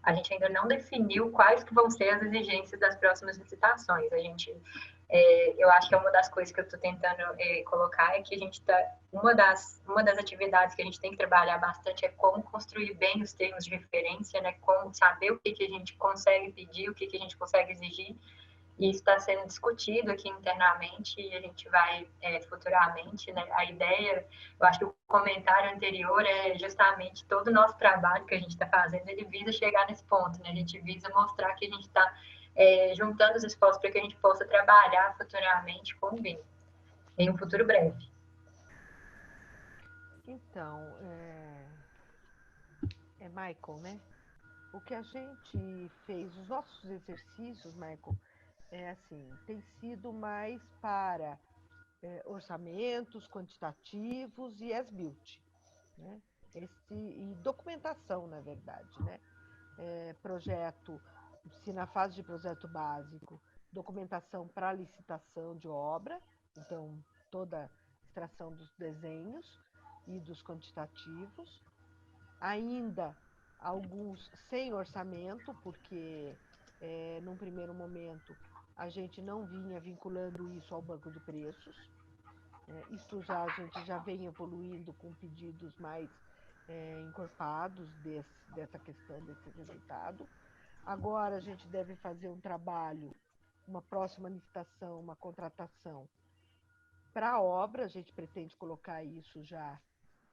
a gente ainda não definiu quais que vão ser as exigências das próximas licitações. Eu acho que é uma das coisas que eu estou tentando colocar é que a gente uma das atividades que a gente tem que trabalhar bastante é como construir bem os termos de referência, né? Como saber o que a gente consegue pedir, o que a gente consegue exigir. E isso está sendo discutido aqui internamente e a gente vai futuramente, né? A ideia, eu acho que o comentário anterior é justamente todo o nosso trabalho que a gente está fazendo, ele visa chegar nesse ponto, né? A gente visa mostrar que a gente está juntando os esforços para que a gente possa trabalhar futuramente com o BIM, em um futuro breve. Então, Michael, né? O que a gente fez, os nossos exercícios, Michael, tem sido mais para orçamentos quantitativos e as-built, né? E documentação, na verdade, né? Projeto, se na fase de projeto básico, documentação para licitação de obra, então toda a extração dos desenhos e dos quantitativos, ainda alguns sem orçamento, porque num primeiro momento a gente não vinha vinculando isso ao banco de preços. A gente já vem evoluindo com pedidos mais encorpados dessa questão, desse resultado. Agora a gente deve fazer um trabalho, uma próxima licitação, uma contratação para a obra. A gente pretende colocar isso já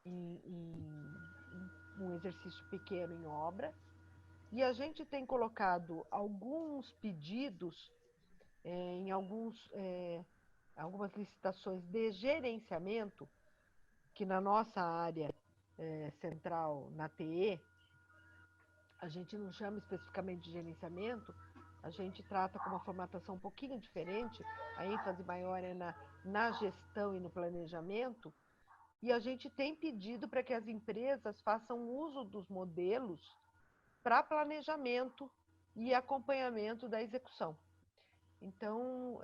em um exercício pequeno em obra. E a gente tem colocado alguns pedidos em algumas licitações de gerenciamento, que na nossa área central, na TE, a gente não chama especificamente de gerenciamento, a gente trata com uma formatação um pouquinho diferente, a ênfase maior é na gestão e no planejamento, e a gente tem pedido para que as empresas façam uso dos modelos para planejamento e acompanhamento da execução. Então,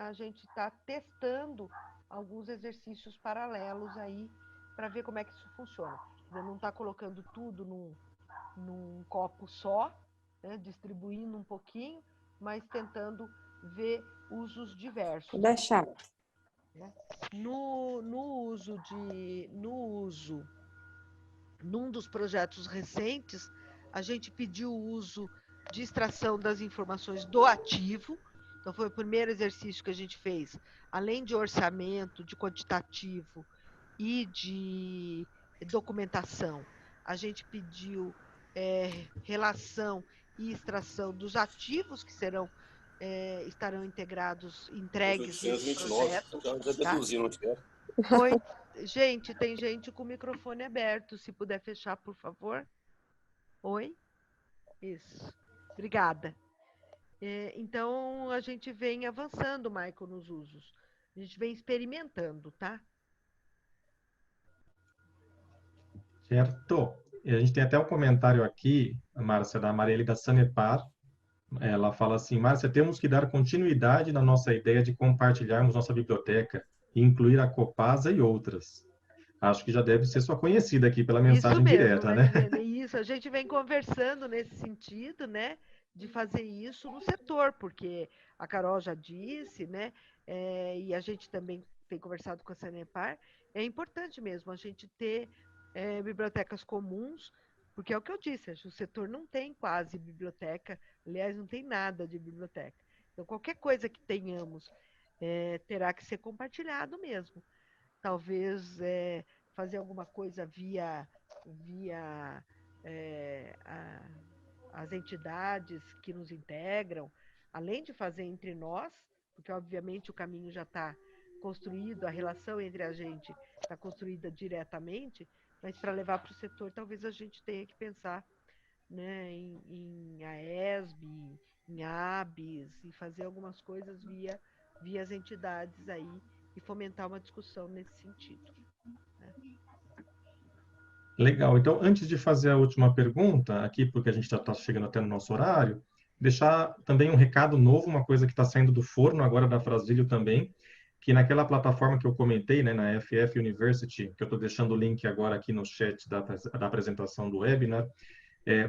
a gente está testando alguns exercícios paralelos aí para ver como é que isso funciona. Não está colocando tudo num copo só, né, distribuindo um pouquinho, mas tentando ver usos diversos. Deixar. Num dos projetos recentes, a gente pediu o uso de extração das informações do ativo. Então, foi o primeiro exercício que a gente fez. Além de orçamento, de quantitativo e de documentação, a gente pediu relação e extração dos ativos que estarão entregues nesse projeto. Tá? Oi, gente, tem gente com o microfone aberto. Se puder fechar, por favor. Oi? Isso. Obrigada. Então, a gente vem avançando, Michael, nos usos. A gente vem experimentando, tá? Certo. E a gente tem até um comentário aqui, Márcia, da Marielle da Sanepar. Ela fala assim: Márcia, temos que dar continuidade na nossa ideia de compartilharmos nossa biblioteca e incluir a Copasa e outras. Acho que já deve ser sua conhecida aqui pela mensagem isso mesmo, direta, né? Isso, a gente vem conversando nesse sentido, né, de fazer isso no setor, porque a Carol já disse, né, e a gente também tem conversado com a Sanepar, é importante mesmo a gente ter bibliotecas comuns, porque é o que eu disse, o setor não tem quase biblioteca, aliás, não tem nada de biblioteca. Então, qualquer coisa que tenhamos terá que ser compartilhado mesmo. Talvez fazer alguma coisa via as entidades que nos integram, além de fazer entre nós, porque obviamente o caminho já está construído, a relação entre a gente está construída diretamente, mas para levar para o setor, talvez a gente tenha que pensar, né, em AESB, em ABS, e fazer algumas coisas via as entidades aí e fomentar uma discussão nesse sentido. Né? Legal. Então, antes de fazer a última pergunta, aqui, porque a gente já está chegando até no nosso horário, deixar também um recado novo, uma coisa que está saindo do forno agora da Frasílio também, que naquela plataforma que eu comentei, né, na FF University, que eu estou deixando o link agora aqui no chat da apresentação do webinar,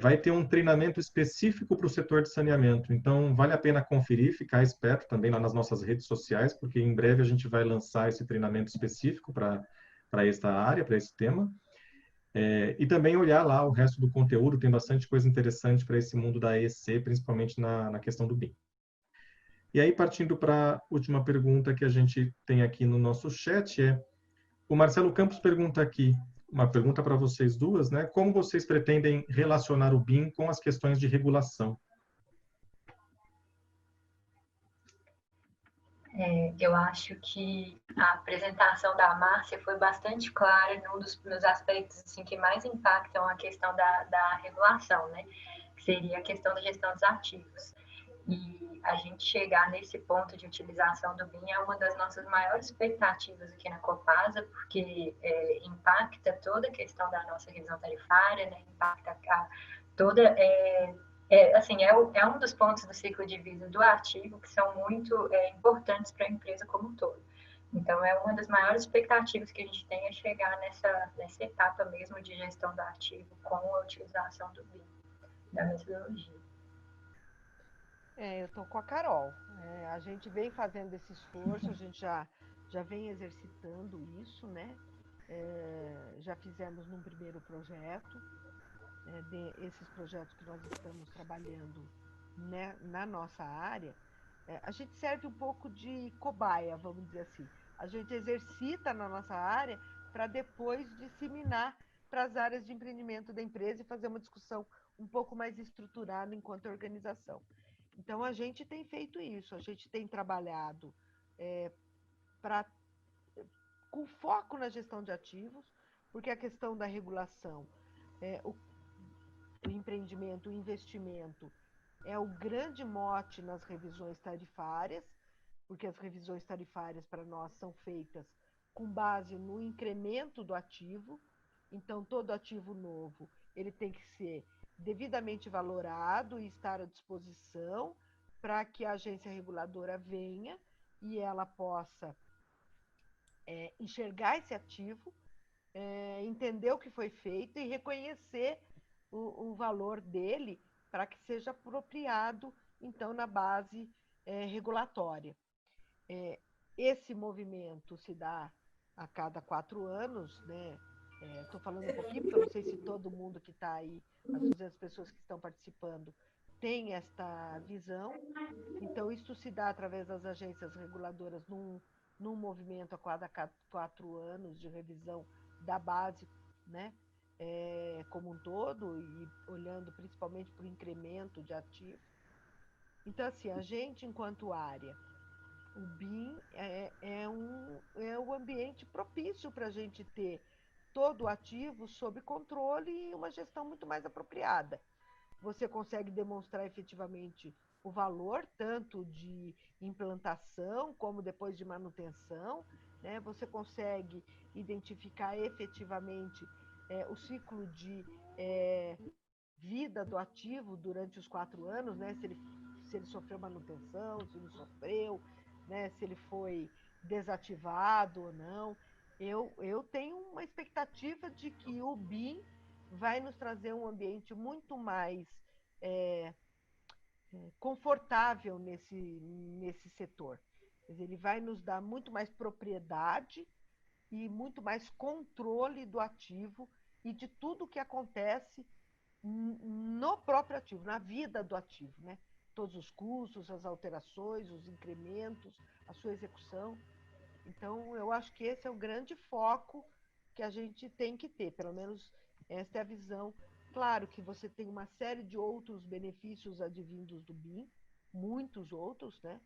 vai ter um treinamento específico para o setor de saneamento. Então, vale a pena conferir, ficar esperto também lá nas nossas redes sociais, porque em breve a gente vai lançar esse treinamento específico para esta área, para esse tema. E também olhar lá o resto do conteúdo, tem bastante coisa interessante para esse mundo da EC, principalmente na questão do BIM. E aí, partindo para a última pergunta que a gente tem aqui no nosso chat, o Marcelo Campos pergunta aqui, uma pergunta para vocês duas, né? Como vocês pretendem relacionar o BIM com as questões de regulação? Eu acho que a apresentação da Márcia foi bastante clara nos aspectos assim, que mais impactam a questão da regulação, né? Que seria a questão da gestão dos ativos. E a gente chegar nesse ponto de utilização do BIM é uma das nossas maiores expectativas aqui na Copasa, porque impacta toda a questão da nossa revisão tarifária, né? Impacta toda é um dos pontos do ciclo de vida do ativo que são muito importantes para a empresa como um todo. Então, é uma das maiores expectativas que a gente tem é chegar nessa etapa mesmo de gestão do ativo com a utilização do BIM, da metodologia. Eu estou com a Carol. A gente vem fazendo esse esforço, a gente já vem exercitando isso, né? Já fizemos num primeiro projeto, esses projetos que nós estamos trabalhando, né, na nossa área, a gente serve um pouco de cobaia, vamos dizer assim. A gente exercita na nossa área para depois disseminar para as áreas de empreendimento da empresa e fazer uma discussão um pouco mais estruturada enquanto organização. Então, a gente tem feito isso, a gente tem trabalhado com foco na gestão de ativos, porque a questão da regulação, o empreendimento, o investimento, é o grande mote nas revisões tarifárias, porque as revisões tarifárias para nós são feitas com base no incremento do ativo. Então, todo ativo novo ele tem que ser devidamente valorado e estar à disposição para que a agência reguladora venha e ela possa enxergar esse ativo, entender o que foi feito e reconhecer o valor dele para que seja apropriado, então, na base regulatória. Esse movimento se dá a cada 4 anos, né? Estou falando um pouquinho, porque eu não sei se todo mundo que está aí, as 200 pessoas que estão participando, tem esta visão. Então, isso se dá através das agências reguladoras num movimento a cada 4 anos de revisão da base, né? Como um todo, e olhando principalmente para o incremento de ativo. Então, assim, a gente, enquanto área, o BIM é o ambiente propício para a gente ter todo o ativo sob controle e uma gestão muito mais apropriada. Você consegue demonstrar efetivamente o valor, tanto de implantação como depois de manutenção, né? Você consegue identificar efetivamente o ciclo de vida do ativo durante os 4 anos, né? Se ele sofreu manutenção, se não sofreu, né? Se ele foi desativado ou não. Eu tenho uma expectativa de que o BIM vai nos trazer um ambiente muito mais confortável nesse setor. Ele vai nos dar muito mais propriedade e muito mais controle do ativo e de tudo que acontece no próprio ativo, na vida do ativo, né? Todos os custos, as alterações, os incrementos, a sua execução. Então, eu acho que esse é o grande foco que a gente tem que ter, pelo menos esta é a visão. Claro que você tem uma série de outros benefícios advindos do BIM, muitos outros, né?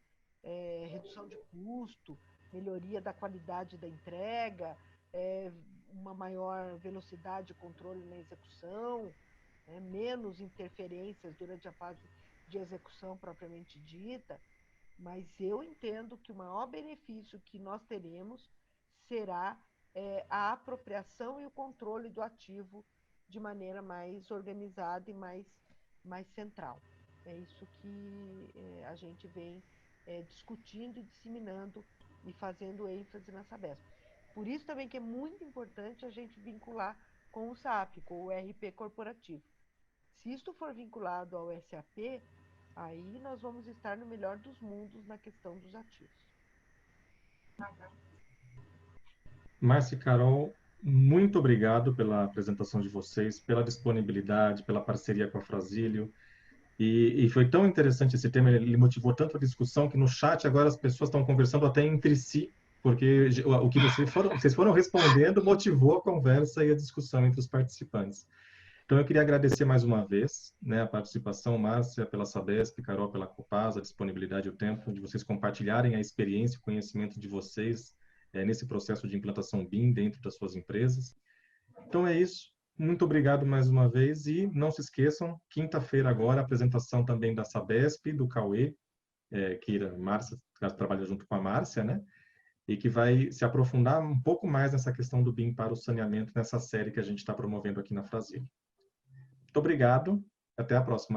Redução de custo, melhoria da qualidade da entrega, uma maior velocidade e controle na execução, menos interferências durante a fase de execução propriamente dita, mas eu entendo que o maior benefício que nós teremos será a apropriação e o controle do ativo de maneira mais organizada e mais central. É isso que a gente vem discutindo e disseminando e fazendo ênfase na Sabesp. Por isso também que é muito importante a gente vincular com o SAP, com o RP corporativo. Se isto for vinculado ao SAP, aí nós vamos estar no melhor dos mundos na questão dos ativos. Márcia e Carol, muito obrigado pela apresentação de vocês, pela disponibilidade, pela parceria com a Frazilio. E foi tão interessante esse tema, ele motivou tanto a discussão que no chat agora as pessoas estão conversando até entre si, porque o que vocês foram respondendo motivou a conversa e a discussão entre os participantes. Então, eu queria agradecer mais uma vez, né, a participação, Márcia, pela Sabesp, Carol, pela Copasa, a disponibilidade e o tempo de vocês compartilharem a experiência e o conhecimento de vocês nesse processo de implantação BIM dentro das suas empresas. Então, é isso. Muito obrigado mais uma vez e não se esqueçam, quinta-feira agora, a apresentação também da Sabesp, do Cauê, que a Márcia trabalha junto com a Márcia, né? E que vai se aprofundar um pouco mais nessa questão do BIM para o saneamento, nessa série que a gente está promovendo aqui na Frazilio. Muito obrigado, até a próxima.